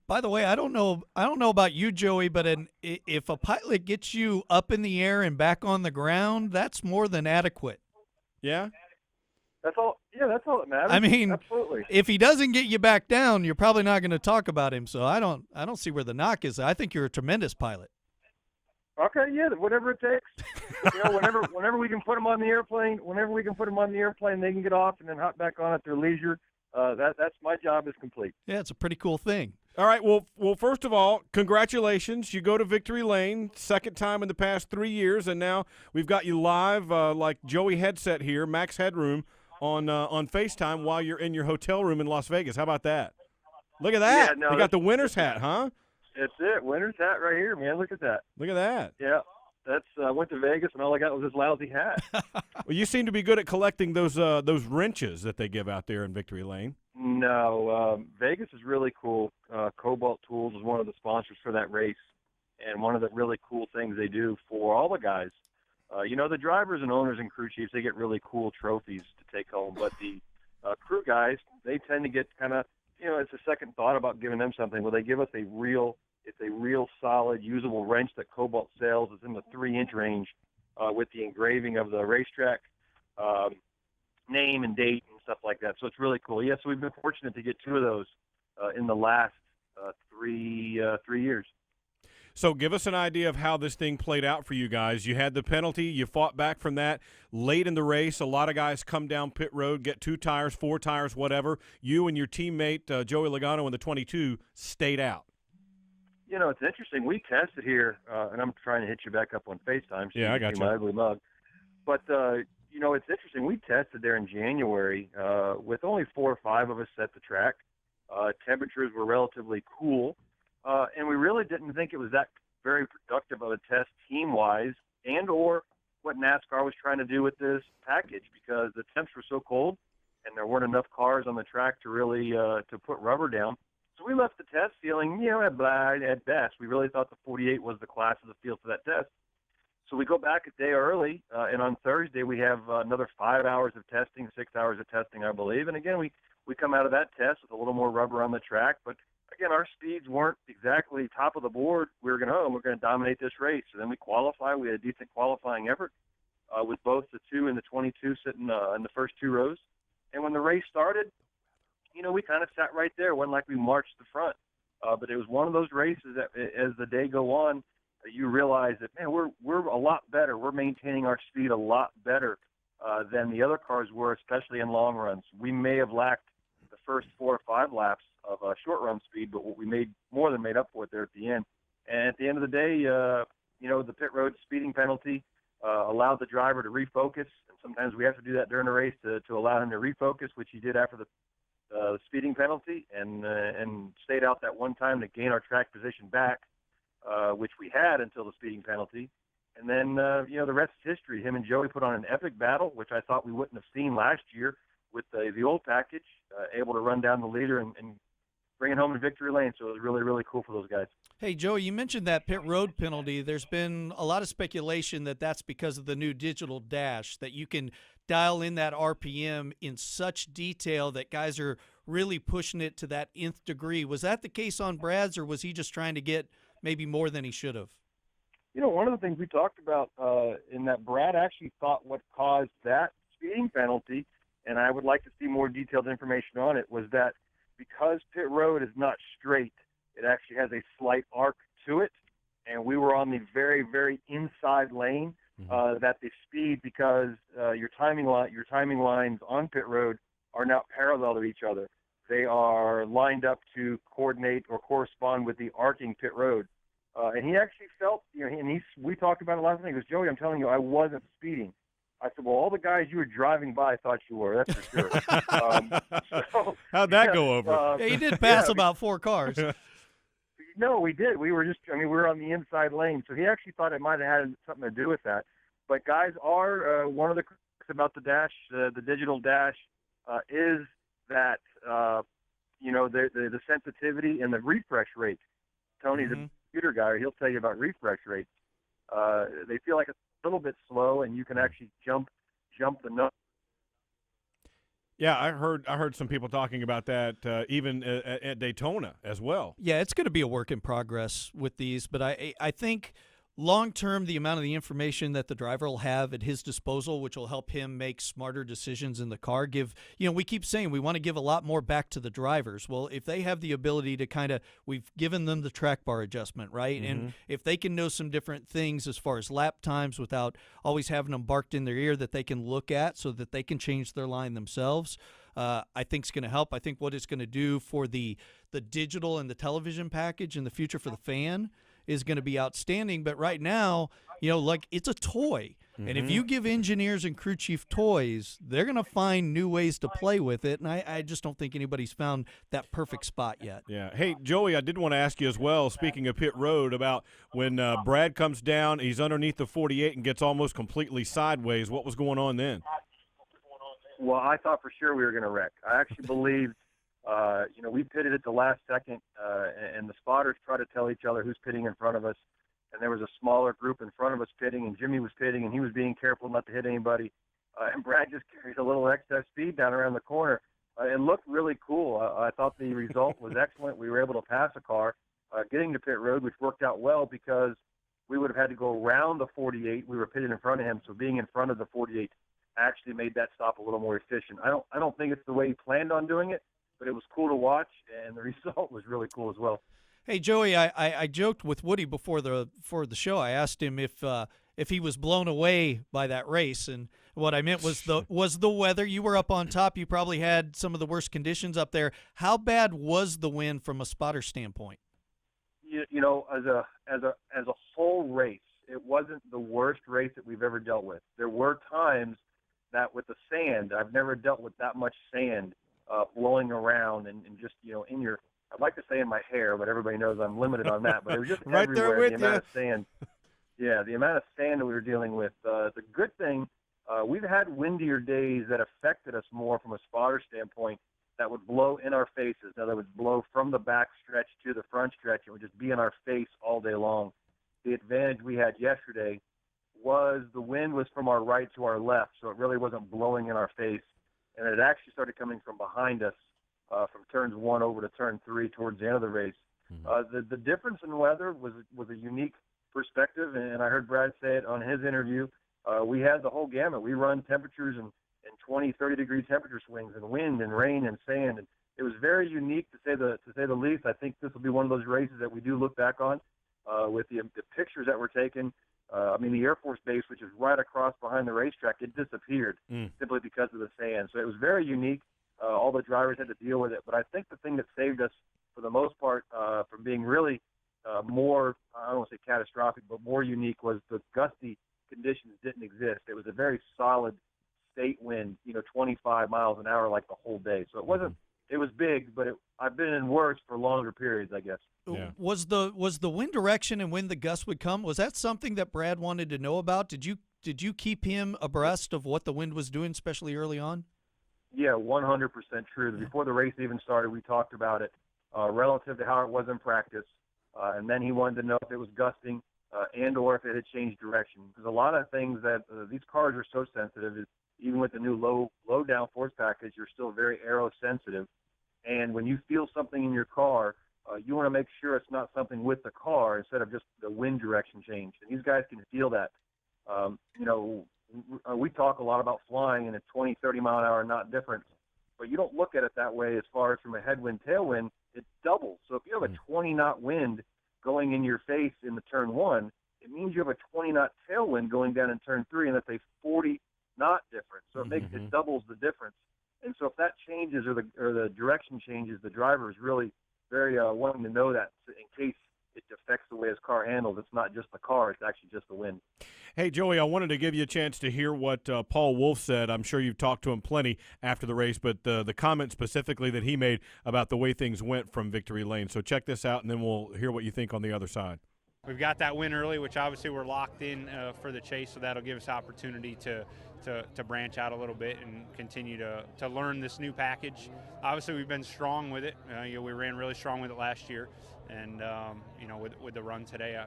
By the way, I don't know about you, Joey, but if a pilot gets you up in the air and back on the ground, that's more than adequate. Yeah? That's all. Yeah, that's all that matters. I mean, absolutely. If he doesn't get you back down, you're probably not going to talk about him. So I don't see where the knock is. I think you're a tremendous pilot. Okay, yeah, whatever it takes. Whenever we can put them on the airplane, they can get off and then hop back on at their leisure. That's my job is complete. Yeah, it's a pretty cool thing. All right, well, first of all, congratulations. You go to Victory Lane, second time in the past 3 years, and now we've got you live like Joey Headset here, Max Headroom, on FaceTime while you're in your hotel room in Las Vegas. How about that? Look at that. Yeah, no, you got the winner's hat, huh? That's it. Winner's hat right here, man. Look at that. Look at that. Yeah. That's went to Vegas, and all I got was this lousy hat. Well, you seem to be good at collecting those wrenches that they give out there in Victory Lane. No, Vegas is really cool. Cobalt Tools is one of the sponsors for that race, and one of the really cool things they do for all the guys. The drivers and owners and crew chiefs, they get really cool trophies to take home, but the crew guys, they tend to get kind of, it's a second thought about giving them something. Well, they give us a real solid, usable wrench that Cobalt sells. It's in the 3-inch range with the engraving of the racetrack name and date and stuff like that. So it's really cool. Yeah, so we've been fortunate to get 2 of those in the last 3 years. So give us an idea of how this thing played out for you guys. You had the penalty. You fought back from that late in the race. A lot of guys come down pit road, get 2 tires, 4 tires, whatever. You and your teammate, Joey Logano in the 22, stayed out. You know, it's interesting. We tested here, and I'm trying to hit you back up on FaceTime. So yeah, you I can got see you. my ugly mug. But, you know, it's interesting. We tested there in January with only 4 or 5 of us at the track. Temperatures were relatively cool, and we really didn't think it was that very productive of a test team-wise and or what NASCAR was trying to do with this package, because the temps were so cold and there weren't enough cars on the track to really to put rubber down. So we left the test feeling, you know, at best. We really thought the 48 was the class of the field for that test. So we go back a day early, and on Thursday we have another 5 hours of testing, 6 hours of testing, I believe. And again, we come out of that test with a little more rubber on the track. But again, our speeds weren't exactly top of the board. We were going to dominate this race. So then we qualify. We had a decent qualifying effort with both the 2 and the 22 sitting in the first 2 rows. And when the race started, you know, we kind of sat right there. It wasn't like we marched the front. But it was one of those races that as the day go on, you realize that, man, we're a lot better. We're maintaining our speed a lot better than the other cars were, especially in long runs. We may have lacked the first 4 or 5 laps of short run speed, but we made more than made up for it there at the end. And at the end of the day, you know, the pit road speeding penalty allowed the driver to refocus. And sometimes we have to do that during the race to allow him to refocus, which he did after the speeding penalty, and stayed out that one time to gain our track position back, which we had until the speeding penalty. And then, you know, the rest is history. Him and Joey put on an epic battle, which I thought we wouldn't have seen last year with the old package, able to run down the leader and bring it home in victory lane. So it was really, really cool for those guys. Hey, Joey, you mentioned that pit road penalty. There's been a lot of speculation that that's because of the new digital dash, that you can dial in that RPM in such detail that guys are really pushing it to that nth degree. Was that the case on Brad's, or was he just trying to get maybe more than he should have? You know, one of the things we talked about in that Brad actually thought what caused that speeding penalty, and I would like to see more detailed information on it, was that because pit road is not straight, it actually has a slight arc to it, and we were on the very, very inside lane. That the speed, because your timing lines on pit road are not parallel to each other. They are lined up to coordinate or correspond with the arcing pit road. And he actually felt, you know, and we talked about it last night. He goes, Joey, I'm telling you, I wasn't speeding. I said, well, all the guys you were driving by thought you were. That's for sure. So, how'd that go over? Yeah, he did pass about 4 cars. No, we did. We were just, I mean, we were on the inside lane. So he actually thought it might have had something to do with that. But guys are, one of the critics about the dash, the digital dash, is that, you know, the sensitivity and the refresh rate. Tony's a computer guy. He'll tell you about refresh rates. They feel like it's a little bit slow, and you can actually jump the number. Yeah, I heard some people talking about that even at Daytona as well. Yeah, it's going to be a work in progress with these, but I think long-term, the amount of the information that the driver will have at his disposal, which will help him make smarter decisions in the car, we keep saying we want to give a lot more back to the drivers. Well, if they have the ability to we've given them the track bar adjustment, right? And if they can know some different things as far as lap times without always having them barked in their ear that they can look at so that they can change their line themselves, I think it's going to help. I think what it's going to do for the digital and the television package in the future for the fan is going to be outstanding. But right now, like, it's a toy. And if you give engineers and crew chief toys, they're going to find new ways to play with it. And I just don't think anybody's found that perfect spot yet. Yeah. Hey, Joey, I did want to ask you as well, speaking of pit road, about when Brad comes down, he's underneath the 48 and gets almost completely sideways. What was going on then? Well, I thought for sure we were going to wreck. I actually believed, we pitted at the last second, and the spotters try to tell each other who's pitting in front of us. And there was a smaller group in front of us pitting, and Jimmy was pitting, and he was being careful not to hit anybody. And Brad just carried a little excess speed down around the corner. It looked really cool. I thought the result was excellent. We were able to pass a car getting to pit road, which worked out well because we would have had to go around the 48. We were pitted in front of him, so being in front of the 48 actually made that stop a little more efficient. I don't think it's the way he planned on doing it, but it was cool to watch, and the result was really cool as well. Hey, Joey, I joked with Woody before the show. I asked him if he was blown away by that race, and what I meant was the weather. You were up on top. You probably had some of the worst conditions up there. How bad was the wind from a spotter standpoint? you know, as a whole race, it wasn't the worst race that we've ever dealt with. There were times that with the sand, I've never dealt with that much sand blowing around and just, you know, in your, I'd like to say in my hair, but everybody knows I'm limited on that. But it was just right everywhere, there with the you. amount of sand. Yeah, the amount of sand that we were dealing with. The good thing, we've had windier days that affected us more from a spotter standpoint that would blow in our faces. Now, that would blow from the back stretch to the front stretch. It would just be in our face all day long. The advantage we had yesterday was the wind was from our right to our left, so it really wasn't blowing in our face. And it actually started coming from behind us from turns 1 over to turn 3 towards the end of the race. The difference in weather was a unique perspective, and I heard Brad say it on his interview. We had the whole gamut. We run temperatures and 20, 30-degree temperature swings and wind and rain and sand. And it was very unique, to say the least. I think this will be one of those races that we do look back on with the pictures that were taken. I mean, the Air Force Base, which is right across behind the racetrack, it disappeared simply because of the sand. So it was very unique. All the drivers had to deal with it. But I think the thing that saved us, for the most part, from being really more, I don't want to say catastrophic, but more unique, was the gusty conditions didn't exist. It was a very solid state wind, 25 miles an hour like the whole day. So it wasn't, it was big, but I've been in worse for longer periods, I guess. Yeah. Was the wind direction and when the gusts would come, was that something that Brad wanted to know about? Did you keep him abreast of what the wind was doing, especially early on? Yeah, 100% true. Before the race even started, we talked about it relative to how it was in practice. And then he wanted to know if it was gusting and or if it had changed direction. Because a lot of things that these cars are so sensitive, is even with the new low down force package, you're still very aero sensitive. And when you feel something in your car, you want to make sure it's not something with the car instead of just the wind direction change. And these guys can feel that. We talk a lot about flying and a 20, 30 mile an hour not difference, but you don't look at it that way as far as from a headwind, tailwind. It doubles. So if you have a 20 knot wind going in your face in the turn 1, it means you have a 20 knot tailwind going down in turn 3, and that's a 40 knot difference. So it doubles the difference. And so if that changes or the direction changes, the driver is really very wanting to know that in case it affects the way his car handles. It's not just the car, it's actually just the wind. Hey, Joey, I wanted to give you a chance to hear what Paul Wolf said. I'm sure you've talked to him plenty after the race, but the comment specifically that he made about the way things went from victory lane. So check this out, and then we'll hear what you think on the other side. We've got that win early, which obviously we're locked in for the chase, so that'll give us opportunity to branch out a little bit and continue to learn this new package. Obviously, we've been strong with it. We ran really strong with it last year, and with the run today,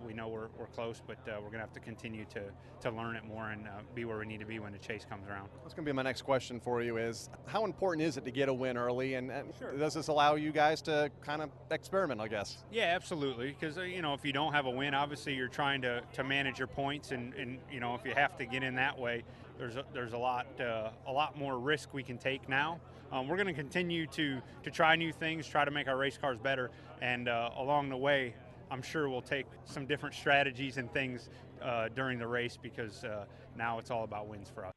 we know we're close, but we're going to have to continue to learn it more and be where we need to be when the chase comes around. That's going to be my next question for you is, how important is it to get a win early, and does this allow you guys to kind of experiment, I guess? Yeah, absolutely, because if you don't have a win, obviously you're trying to manage your points, and if you have to get in that way, there's a lot more risk we can take now. We're going to continue to try new things, try to make our race cars better, and along the way, I'm sure we'll take some different strategies and things during the race, because now it's all about wins for us.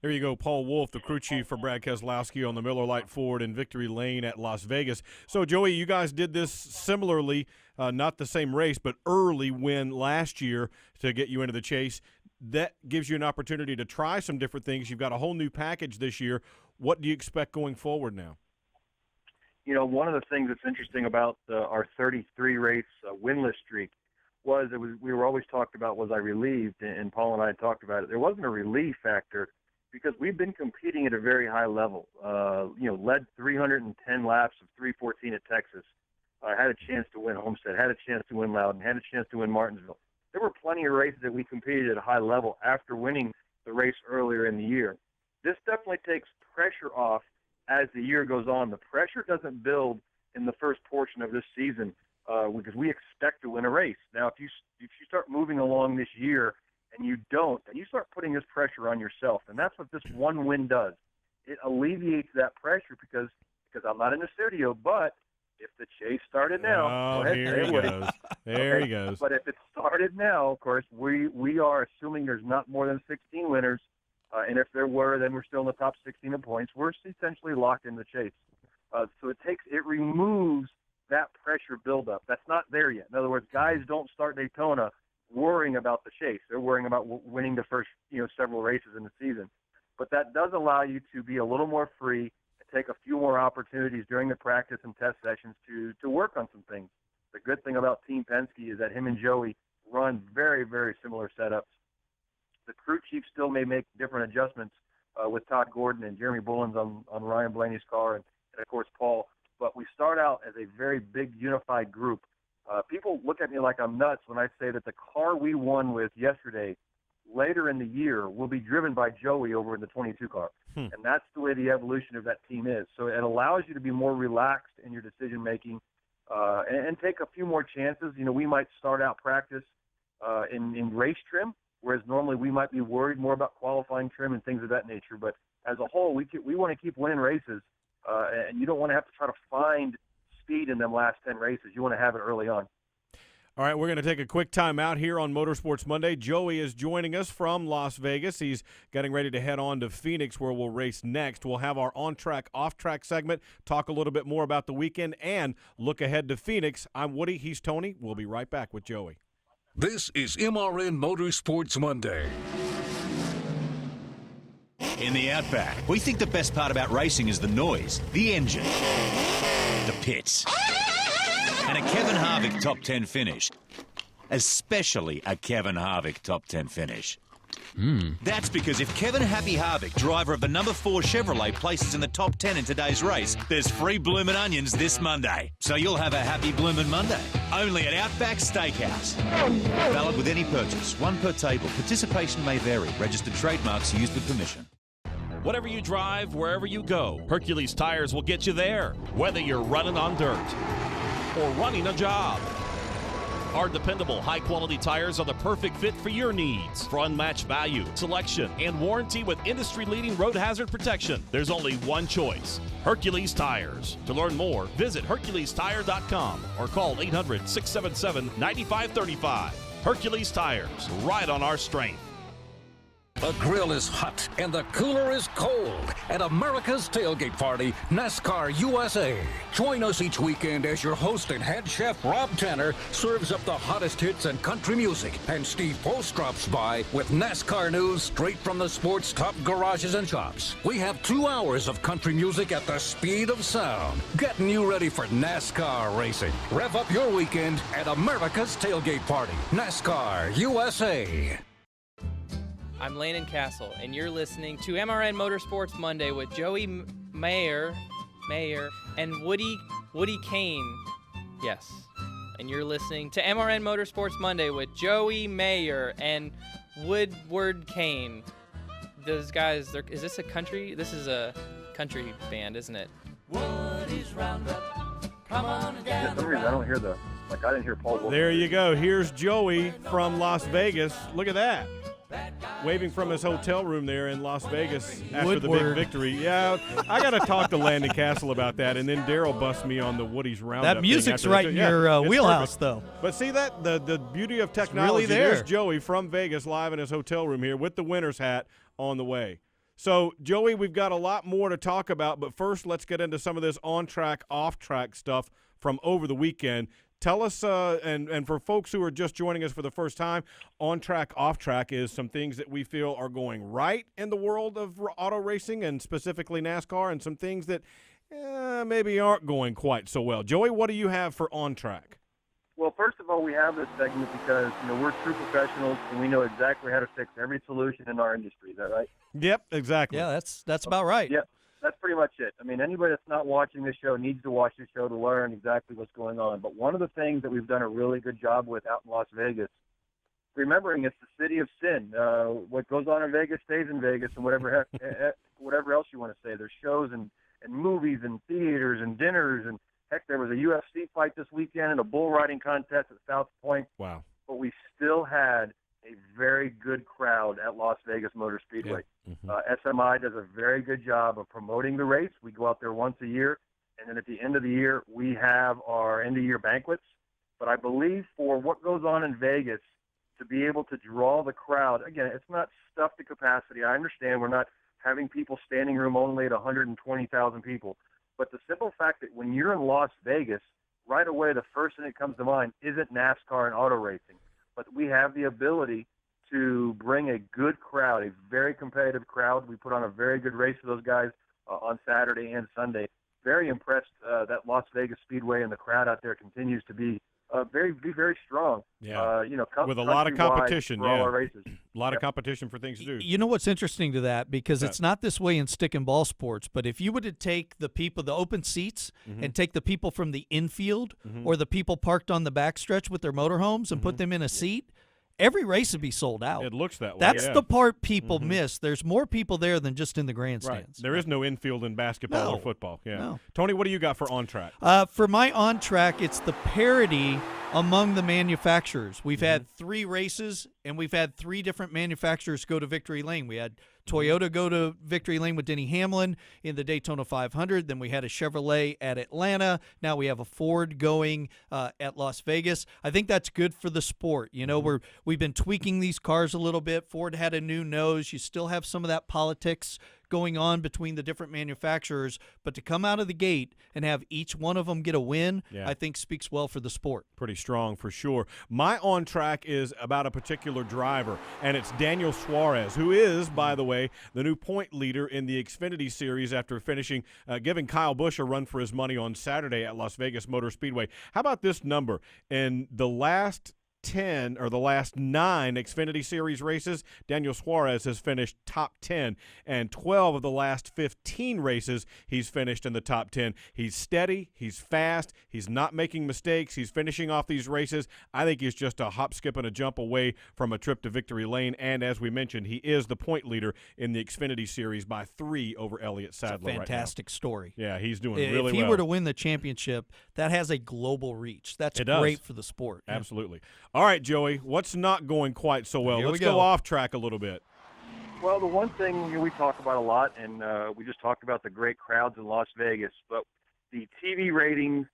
There you go, Paul Wolf, the crew chief for Brad Keselowski on the Miller Lite Ford in Victory Lane at Las Vegas. So, Joey, you guys did this similarly, not the same race, but early win last year to get you into the chase. That gives you an opportunity to try some different things. You've got a whole new package this year. What do you expect going forward now? One of the things that's interesting about our 33 race winless streak was we were always talked about, was I relieved? And Paul and I talked about it. There wasn't a relief factor because we've been competing at a very high level. Led 310 laps of 3:14 at Texas. Had a chance to win Homestead, had a chance to win Loudon, had a chance to win Martinsville. There were plenty of races that we competed at a high level after winning the race earlier in the year. This definitely takes pressure off as the year goes on. The pressure doesn't build in the first portion of this season because we expect to win a race. Now, if you start moving along this year and you don't, then you start putting this pressure on yourself, and that's what this one win does. It alleviates that pressure because I'm not in the studio, but if the chase started now, here he goes. There he goes. But if it started now, of course, we are assuming there's not more than 16 winners, and if there were, then we're still in the top 16 in points. We're essentially locked in the chase. So it removes that pressure buildup. That's not there yet. In other words, guys don't start Daytona worrying about the chase. They're worrying about winning the first, several races in the season. But that does allow you to be a little more free and take a few more opportunities during the practice and test sessions to work on some things. The good thing about Team Penske is that him and Joey run very, very similar setups. The crew chief still may make different adjustments with Todd Gordon and Jeremy Bullins on Ryan Blaney's car and, of course, Paul. But we start out as a very big unified group. People look at me like I'm nuts when I say that the car we won with yesterday, later in the year, will be driven by Joey over in the 22 car. And that's the way the evolution of that team is. So it allows you to be more relaxed in your decision-making and take a few more chances. We might start out practice in race trim, whereas normally we might be worried more about qualifying trim and things of that nature. But as a whole, we want to keep winning races, and you don't want to have to try to find speed in them last 10 races. You want to have it early on. All right, we're going to take a quick time out here on Motorsports Monday. Joey is joining us from Las Vegas. He's getting ready to head on to Phoenix, where we'll race next. We'll have our on-track, off-track segment, talk a little bit more about the weekend, and look ahead to Phoenix. I'm Woody. He's Tony. We'll be right back with Joey. This is MRN Motorsports Monday. In the Outback, we think the best part about racing is the noise, the engine, the pits, and a Kevin Harvick top 10 finish. Especially a Kevin Harvick top 10 finish. That's because if Kevin Happy Harvick, driver of the number 4 Chevrolet, places in the top 10 in today's race, there's free bloomin' onions this Monday. So you'll have a happy bloomin' Monday. Only at Outback Steakhouse. Valid with any purchase. One per table. Participation may vary. Registered trademarks used with permission. Whatever you drive, wherever you go, Hercules Tires will get you there. Whether you're running on dirt or running a job. Our dependable, high-quality tires are the perfect fit for your needs. For unmatched value, selection, and warranty with industry-leading road hazard protection, there's only one choice: Hercules Tires. To learn more, visit HerculesTire.com or call 800-677-9535. Hercules Tires, right on our strength. The grill is hot and the cooler is cold at America's Tailgate Party, NASCAR USA. Join us each weekend as your host and head chef Rob Tanner serves up the hottest hits and country music, and Steve Post drops by with NASCAR news straight from the sport's top garages and shops. We have 2 hours of country music at the speed of sound, getting you ready for NASCAR racing. Rev up your weekend at America's Tailgate Party, NASCAR USA. I'm Landon Castle, and you're listening to MRN Motorsports Monday with Joey Meier, and Woody Cain. Yes. And you're listening to MRN Motorsports Monday with Joey Meier and Woodward Cain. Those guys, is this a country? This is a country band, isn't it? Woody's Roundup. Come on and gather. For some reason, I don't hear I didn't hear Paul. There you go. Here's Joey from Las Vegas. Look at that. Waving from his hotel room there in Las Vegas after the big victory. Yeah, I got to talk to Landon Castle about that, and then Daryl busts me on the Woody's Roundup. That music's right in your wheelhouse, though. But see that the beauty of technology. Really there. There's Joey from Vegas live in his hotel room here with the winner's hat on the way. So, Joey, we've got a lot more to talk about, but first let's get into some of this on-track, off-track stuff from over the weekend. Tell us, and for folks who are just joining us for the first time, on-track, off-track is some things that we feel are going right in the world of auto racing and specifically NASCAR, and some things that maybe aren't going quite so well. Joey, what do you have for on-track? Well, first of all, we have this segment because we're true professionals and we know exactly how to fix every solution in our industry. Is that right? Yep, exactly. Yeah, that's about right. Yep. That's pretty much it. I mean, anybody that's not watching this show needs to watch this show to learn exactly what's going on. But one of the things that we've done a really good job with out in Las Vegas, remembering it's the city of sin. What goes on in Vegas stays in Vegas, and whatever else you want to say. There's shows and movies and theaters and dinners, and heck, there was a UFC fight this weekend and a bull riding contest at South Point. Wow. But we still had a very good crowd at Las Vegas Motor Speedway. Yeah. SMI does a very good job of promoting the race. We go out there once a year, and then at the end of the year, we have our end-of-year banquets. But I believe for what goes on in Vegas, to be able to draw the crowd, again, it's not stuffed to capacity. I understand we're not having people standing room only at 120,000 people. But the simple fact that when you're in Las Vegas, right away the first thing that comes to mind isn't NASCAR and auto racing, but we have the ability to bring a good crowd, a very competitive crowd. We put on a very good race for those guys on Saturday and Sunday. Very impressed that Las Vegas Speedway and the crowd out there continues to be very strong. Yeah. You know, with a lot of competition. For all our races. A lot of competition for things to do. You know what's interesting to that, because it's not this way in stick and ball sports, but if you were to take the people, the open seats, and take the people from the infield or the people parked on the backstretch with their motorhomes and put them in a seat, every race would be sold out. It looks that way. That's the part people miss. There's more people there than just in the grandstands. Right. There is no infield in basketball or football. Yeah. No. Tony, what do you got for on track? For my on track, it's the parity among the manufacturers. We've had 3 races, and we've had 3 different manufacturers go to victory lane. We had Toyota go to victory lane with Denny Hamlin in the Daytona 500. Then we had a Chevrolet at Atlanta. Now we have a Ford going at Las Vegas. I think that's good for the sport. You know, we've been tweaking these cars a little bit. Ford had a new nose. You still have some of that politics going on between the different manufacturers, but to come out of the gate and have each one of them get a win, I think speaks well for the sport. Pretty strong for sure. My on track is about a particular driver, and it's Daniel Suarez, who is, by the way, the new point leader in the Xfinity Series after finishing, giving Kyle Busch a run for his money on Saturday at Las Vegas Motor Speedway. How about this number? In the last 10 or the last 9 Xfinity Series races, Daniel Suarez has finished top 10, and 12 of the last 15 races he's finished in the top 10. He's steady, he's fast, he's not making mistakes, he's finishing off these races. I think he's just a hop, skip, and a jump away from a trip to victory lane, and as we mentioned, he is the point leader in the Xfinity Series by 3 over Elliott Sadler. It's a fantastic story. Yeah, he's doing really well. If he were to win the championship, that has a global reach. That's great for the sport. Absolutely. All right, Joey, what's not going quite so well? Let's go off track a little bit. Well, the one thing we talk about a lot, and we just talked about the great crowds in Las Vegas, but the TV ratings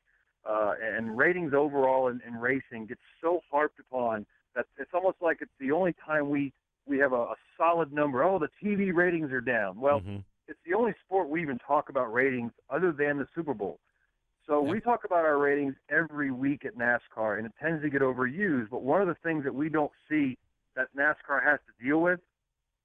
and ratings overall in racing get so harped upon that it's almost like it's the only time we have a solid number. Oh, the TV ratings are down. Well, it's the only sport we even talk about ratings other than the Super Bowl. So we talk about our ratings every week at NASCAR, and it tends to get overused. But one of the things that we don't see that NASCAR has to deal with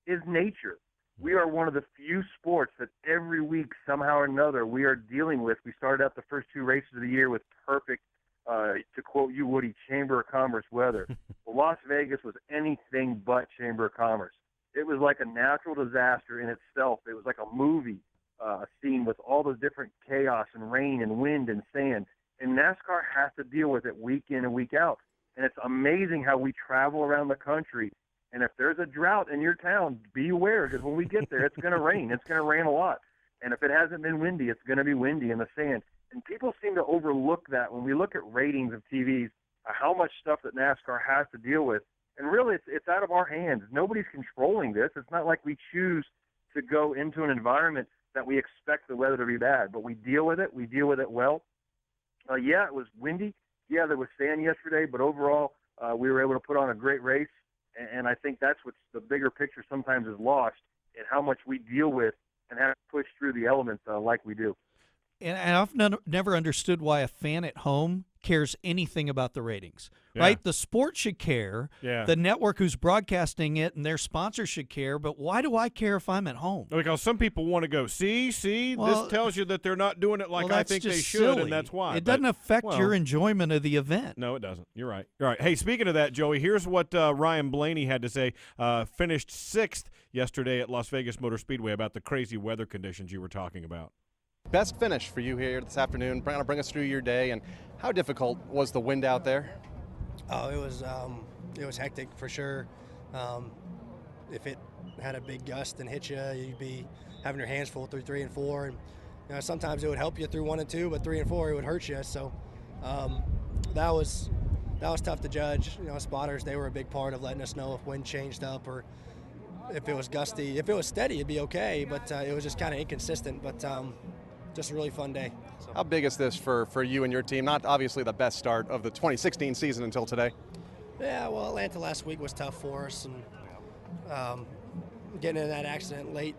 is nature. We are one of the few sports that every week, somehow or another, we are dealing with. We started out the first 2 races of the year with perfect, to quote you, Woody, Chamber of Commerce weather. Well, Las Vegas was anything but Chamber of Commerce. It was like a natural disaster in itself. It was like a movie. A scene with all the different chaos and rain and wind and sand. And NASCAR has to deal with it week in and week out. And it's amazing how we travel around the country. And if there's a drought in your town, be aware, because when we get there, it's going to rain. It's going to rain a lot. And if it hasn't been windy, it's going to be windy in the sand. And people seem to overlook that when we look at ratings of TVs, how much stuff that NASCAR has to deal with. And really, it's out of our hands. Nobody's controlling this. It's not like we choose to go into an environment that we expect the weather to be bad, but we deal with it. We deal with it well. Yeah, it was windy. Yeah, there was sand yesterday, but overall, we were able to put on a great race, and I think that's what's the bigger picture sometimes is lost in how much we deal with and have to push through the elements like we do. And I've never understood why a fan at home cares anything about the ratings, right? The sport should care. The network who's broadcasting it and their sponsors should care, but why do I care if I'm at home? Because some people want to go, see, this tells you that they're not doing it like I think they should, silly. and that's why. It doesn't affect your enjoyment of the event. No, it doesn't. You're right. All right. Hey, speaking of that, Joey, here's what Ryan Blaney had to say. Finished 6th yesterday at Las Vegas Motor Speedway about the crazy weather conditions you were talking about. Best finish for you here this afternoon. Bring us through your day, and how difficult was the wind out there? Oh, it was hectic for sure. If it had a big gust and hit you, you'd be having your hands full through 3 and 4, and you know, sometimes it would help you through 1 and 2, but 3 and 4 it would hurt you. So that was tough to judge. You know, spotters, they were a big part of letting us know if wind changed up or if it was gusty. If it was steady, it'd be okay, but it was just kind of inconsistent. But just a really fun day. So. How big is this for you and your team? Not obviously the best start of the 2016 season until today. Yeah, well, Atlanta last week was tough for us, and getting in that accident late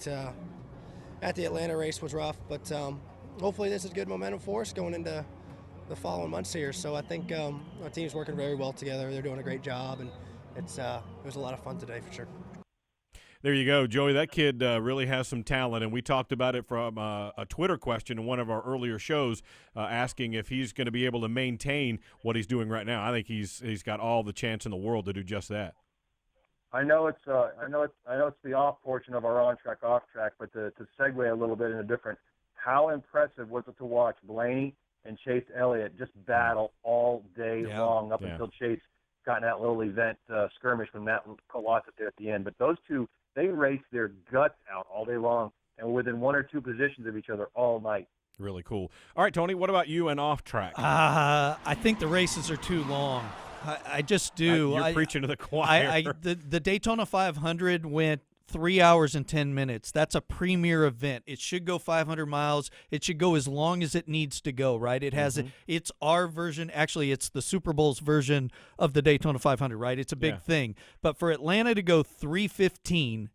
at the Atlanta race was rough. But hopefully this is good momentum for us going into the following months here. So I think our team's working very well together. They're doing a great job, and it was a lot of fun today for sure. There you go, Joey. That kid really has some talent, and we talked about it from a Twitter question in one of our earlier shows, asking if he's going to be able to maintain what he's doing right now. I think he's got all the chance in the world to do just that. I know it's the off portion of our on track, off track, but to segue a little bit in a different. How impressive was it to watch Blaney and Chase Elliott just battle all day long up until Chase got in that little event skirmish when Matt lost it there at the end. But those two, they raced their guts out all day long and were within one or two positions of each other all night. Really cool. All right, Tony, what about you and off track? I think the races are too long. I just do. You're preaching to the choir. The Daytona 500 went 3 hours and 10 minutes. That's a premier event. It should go 500 miles. It should go as long as it needs to go, right? It has it's our version. Actually, it's the Super Bowl's version of the Daytona 500, right? It's a big thing. But for Atlanta to go 3:15,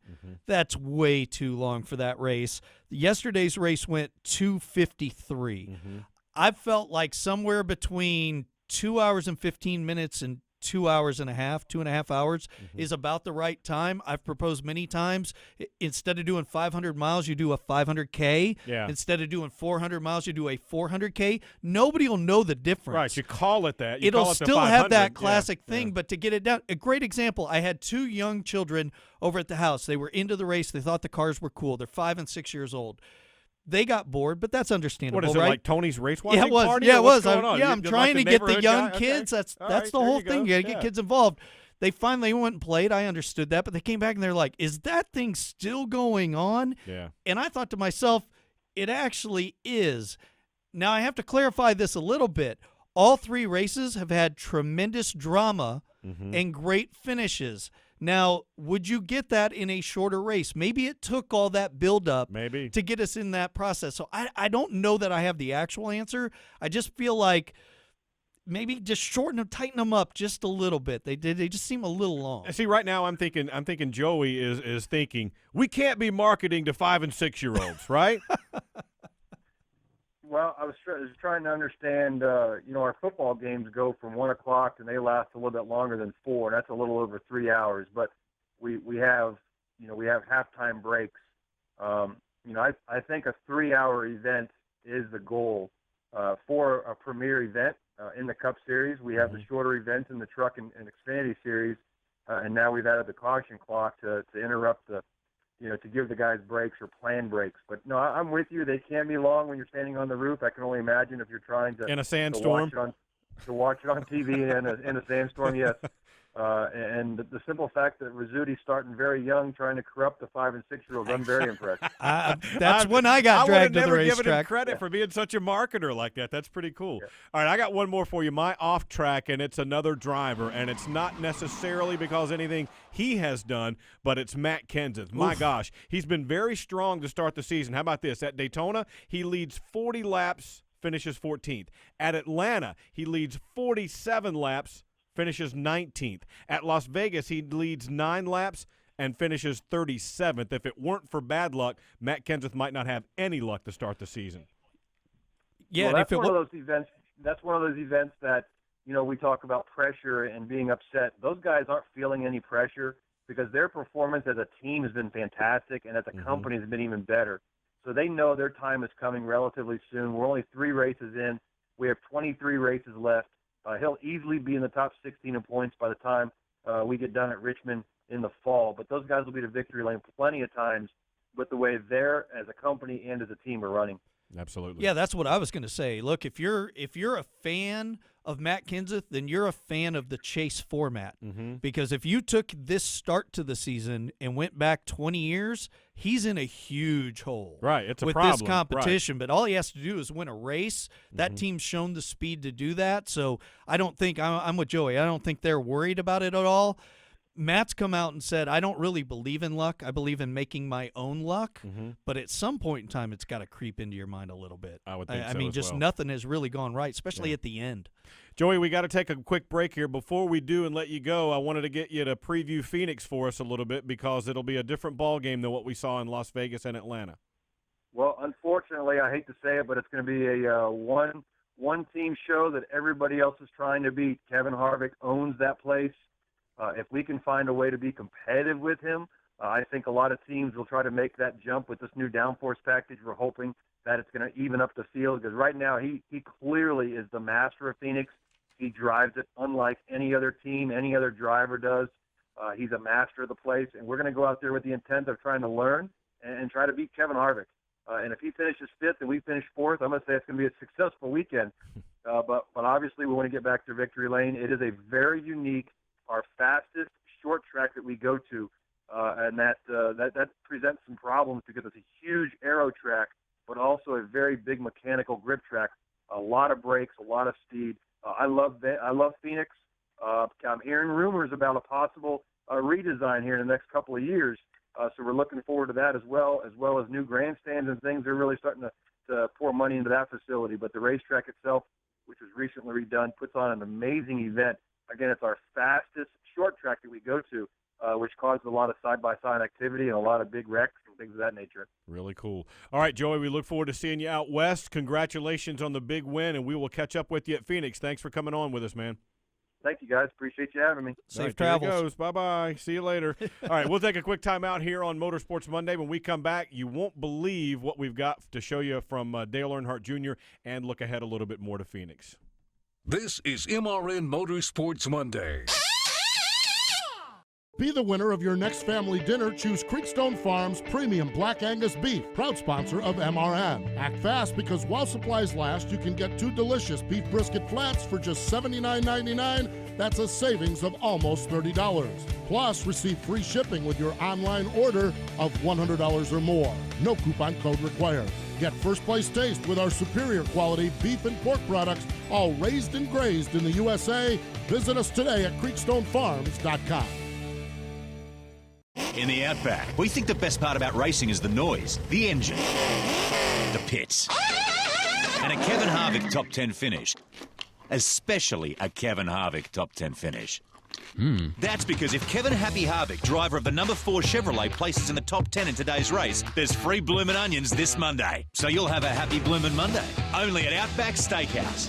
that's way too long for that race. Yesterday's race went 2:53. I felt like somewhere between 2 hours and 15 minutes and 2 hours and a half, 2.5 hours is about the right time. I've proposed many times, instead of doing 500 miles, you do a 500K. Yeah. Instead of doing 400 miles, you do a 400K. Nobody will know the difference. Right, you call it that. It'll still have that classic thing, but to get it down, a great example, I had 2 young children over at the house. They were into the race. They thought the cars were cool. They're 5 and 6 years old. They got bored, but that's understandable. What is it, right? like Tony's race watching Yeah, it was. party? Yeah, it was. I'm I'm trying to get the young kids. Okay. That's the whole thing. You got to get kids involved. They finally went and played. I understood that, but they came back and they're like, "Is that thing still going on?" Yeah. And I thought to myself, it actually is. Now I have to clarify this a little bit. All 3 races have had tremendous drama and great finishes. Now, would you get that in a shorter race? Maybe it took all that buildup to get us in that process. So I don't know that I have the actual answer. I just feel like maybe just shorten them, tighten them up just a little bit. They just seem a little long. See, right now I'm thinking Joey is thinking we can't be marketing to 5 and 6 year olds, right? Well, I was trying to understand, our football games go from 1 o'clock and they last a little bit longer than 4, and that's a little over 3 hours. But we have halftime breaks. I think a 3-hour event is the goal for a premier event in the Cup Series. We have the shorter events in the Truck and Xfinity Series, and now we've added the caution clock to interrupt to give the guys breaks or planned breaks. But no, I'm with you. They can be long when you're standing on the roof. I can only imagine if you're trying to in a sandstorm to watch it on TV in a sandstorm. Yes. And the simple fact that Rizzuti starting very young, trying to corrupt the 5 and 6 year olds, I'm very impressed. That's when I got dragged to the racetrack. I would have never given him credit for being such a marketer like that. That's pretty cool. Yeah. All right, I got one more for you. My off track, and it's another driver, and it's not necessarily because anything he has done, but it's Matt Kenseth. My gosh, he's been very strong to start the season. How about this? At Daytona, he leads 40 laps, finishes 14th. At Atlanta, he leads 47 laps, finishes 19th. At Las Vegas, he leads 9 laps and finishes 37th. If it weren't for bad luck, Matt Kenseth might not have any luck to start the season. Yeah, well, that's one of those events. That's one of those events that we talk about pressure and being upset. Those guys aren't feeling any pressure because their performance as a team has been fantastic, and as a company has been even better. So they know their time is coming relatively soon. We're only 3 races in. We have 23 races left. He'll easily be in the top 16 in points by the time we get done at Richmond in the fall. But those guys will be to victory lane plenty of times with the way they're, as a company and as a team, are running. Absolutely. Yeah, that's what I was going to say. Look, if you're a fan of Matt Kenseth, then you're a fan of the chase format. Because if you took this start to the season and went back 20 years, he's in a huge hole. Right, it's a with problem. This competition. Right. But all he has to do is win a race. That team's shown the speed to do that. So I don't think I'm with Joey. I don't think they're worried about it at all. Matt's come out and said, I don't really believe in luck. I believe in making my own luck. But at some point in time, it's got to creep into your mind a little bit. I would think so. I mean, as just well. nothing has really gone right, especially at the end. Joey, we got to take a quick break here. Before we do and let you go, I wanted to get you to preview Phoenix for us a little bit because it'll be a different ball game than what we saw in Las Vegas and Atlanta. Well, unfortunately, I hate to say it, but it's going to be a one-team show that everybody else is trying to beat. Kevin Harvick owns that place. If we can find a way to be competitive with him, I think a lot of teams will try to make that jump with this new downforce package. We're hoping that it's going to even up the field, because right now he clearly is the master of Phoenix. He drives it unlike any other team, any other driver does. He's a master of the place, and we're going to go out there with the intent of trying to learn and try to beat Kevin Harvick. And if he finishes 5th and we finish 4th, I'm going to say it's going to be a successful weekend. But obviously we want to get back to victory lane. It is a very unique, our fastest short track that we go to, and that presents some problems because it's a huge aero track, but also a very big mechanical grip track. A lot of brakes, a lot of speed. I love Phoenix. I'm hearing rumors about a possible redesign here in the next couple of years. So we're looking forward to that as well as new grandstands and things. They're really starting to pour money into that facility. But the racetrack itself, which was recently redone, puts on an amazing event. Again, it's our fastest short track that we go to, which causes a lot of side-by-side activity and a lot of big wrecks and things of that nature. Really cool. All right, Joey, we look forward to seeing you out west. Congratulations on the big win, and we will catch up with you at Phoenix. Thanks for coming on with us, man. Thank you, guys. Appreciate you having me. Safe travels. travels. There it goes. Bye-bye. See you later. All right, we'll take a quick time out here on Motorsports Monday. When we come back, you won't believe what we've got to show you from Dale Earnhardt Jr. and look ahead a little bit more to Phoenix. This is MRN Motorsports Monday. Be the winner of your next family dinner. Choose Creekstone Farms Premium Black Angus Beef, proud sponsor of MRN. Act fast, because while supplies last, you can get 2 delicious beef brisket flats for just $79.99. That's a savings of almost $30. Plus, receive free shipping with your online order of $100 or more. No coupon code required. Get first place taste with our superior quality beef and pork products, all raised and grazed in the USA. Visit us today at creekstonefarms.com. In the Outback, we think the best part about racing is the noise, the engine, the pits, and a Kevin Harvick top 10 finish. Especially a Kevin Harvick top 10 finish. That's because if Kevin Happy Harvick, driver of the number 4 Chevrolet, places in the top 10 in today's race, there's free bloomin' onions this Monday. So you'll have a happy bloomin' Monday. Only at Outback Steakhouse.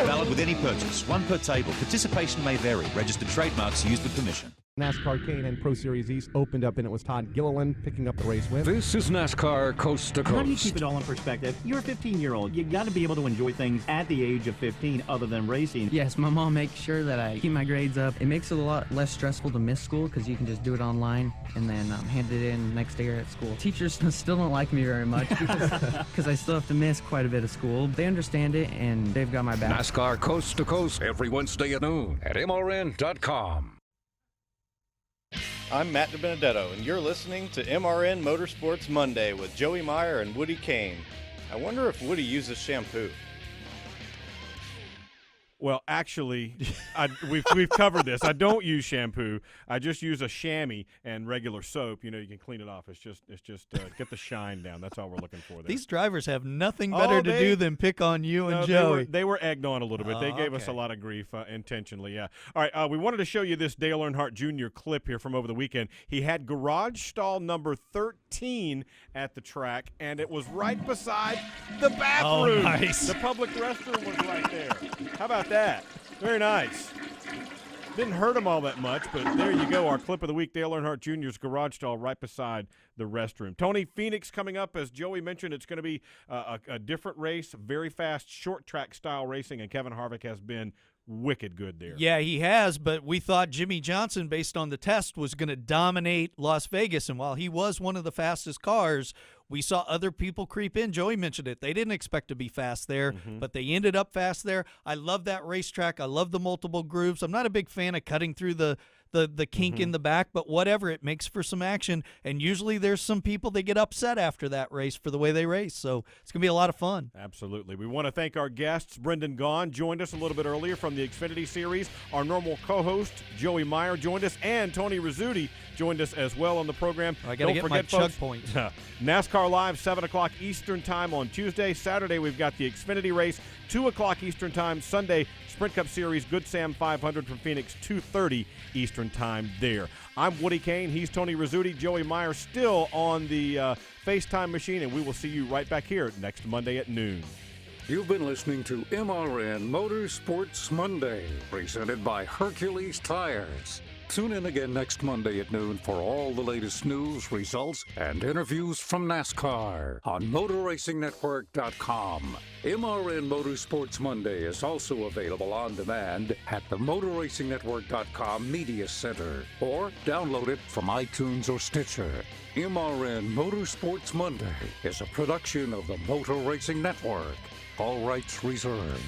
Valid with any purchase. 1 per table. Participation may vary. Registered trademarks used with permission. NASCAR K&N Pro Series East opened up, and it was Todd Gilliland picking up the race win. This is NASCAR Coast to Coast. How do you keep it all in perspective? You're a 15-year-old. You got to be able to enjoy things at the age of 15 other than racing. Yes, my mom makes sure that I keep my grades up. It makes it a lot less stressful to miss school because you can just do it online and then hand it in next day at school. Teachers still don't like me very much because I still have to miss quite a bit of school. They understand it, and they've got my back. NASCAR Coast to Coast every Wednesday at noon at MRN.com. I'm Matt DiBenedetto, and you're listening to MRN Motorsports Monday with Joey Meier and Woody Cain. I wonder if Woody uses shampoo. Well, actually, we've covered this. I don't use shampoo. I just use a chamois and regular soap. You know, you can clean it off. It's just get the shine down. That's all we're looking for there. These drivers have nothing better to do than pick on you and Joey. They were egged on a little bit. They gave us a lot of grief intentionally, yeah. All right, we wanted to show you this Dale Earnhardt Jr. clip here from over the weekend. He had garage stall number 13 at the track, and it was right beside the bathroom. Oh, nice. The public restroom was right there. How about that? Very nice. Didn't hurt him all that much, but there you go. Our clip of the week, Dale Earnhardt Jr.'s garage stall right beside the restroom. Tony, Phoenix coming up. As Joey mentioned, it's going to be a different race, very fast, short track style racing, and Kevin Harvick has been wicked good there. Yeah, he has, but we thought Jimmy Johnson, based on the test, was going to dominate Las Vegas, and while he was one of the fastest cars, we saw other people creep in. Joey mentioned it. They didn't expect to be fast there, but they ended up fast there. I love that racetrack. I love the multiple grooves. I'm not a big fan of cutting through the kink in the back, but whatever, it makes for some action, and usually there's some people that get upset after that race for the way they race, so it's going to be a lot of fun. Absolutely. We want to thank our guests. Brendan Gaughan joined us a little bit earlier from the Xfinity Series. Our normal co-host, Joey Meier, joined us, and Tony Rizzuti joined us as well on the program. I got to get my chug point. NASCAR Live, 7 o'clock Eastern Time on Tuesday. Saturday, we've got the Xfinity race, 2 o'clock Eastern Time. Sunday, Sprint Cup Series, Good Sam 500 from Phoenix, 2:30 Eastern Time there. I'm Woody Cain. He's Tony Rizzuti. Joey Meier still on the FaceTime machine, and we will see you right back here next Monday at noon. You've been listening to MRN Motorsports Monday, presented by Hercules Tires. Tune in again next Monday at noon for all the latest news, results, and interviews from NASCAR on MotorRacingNetwork.com. MRN Motorsports Monday is also available on demand at the MotorRacingNetwork.com Media Center, or download it from iTunes or Stitcher. MRN Motorsports Monday is a production of the Motor Racing Network. All rights reserved.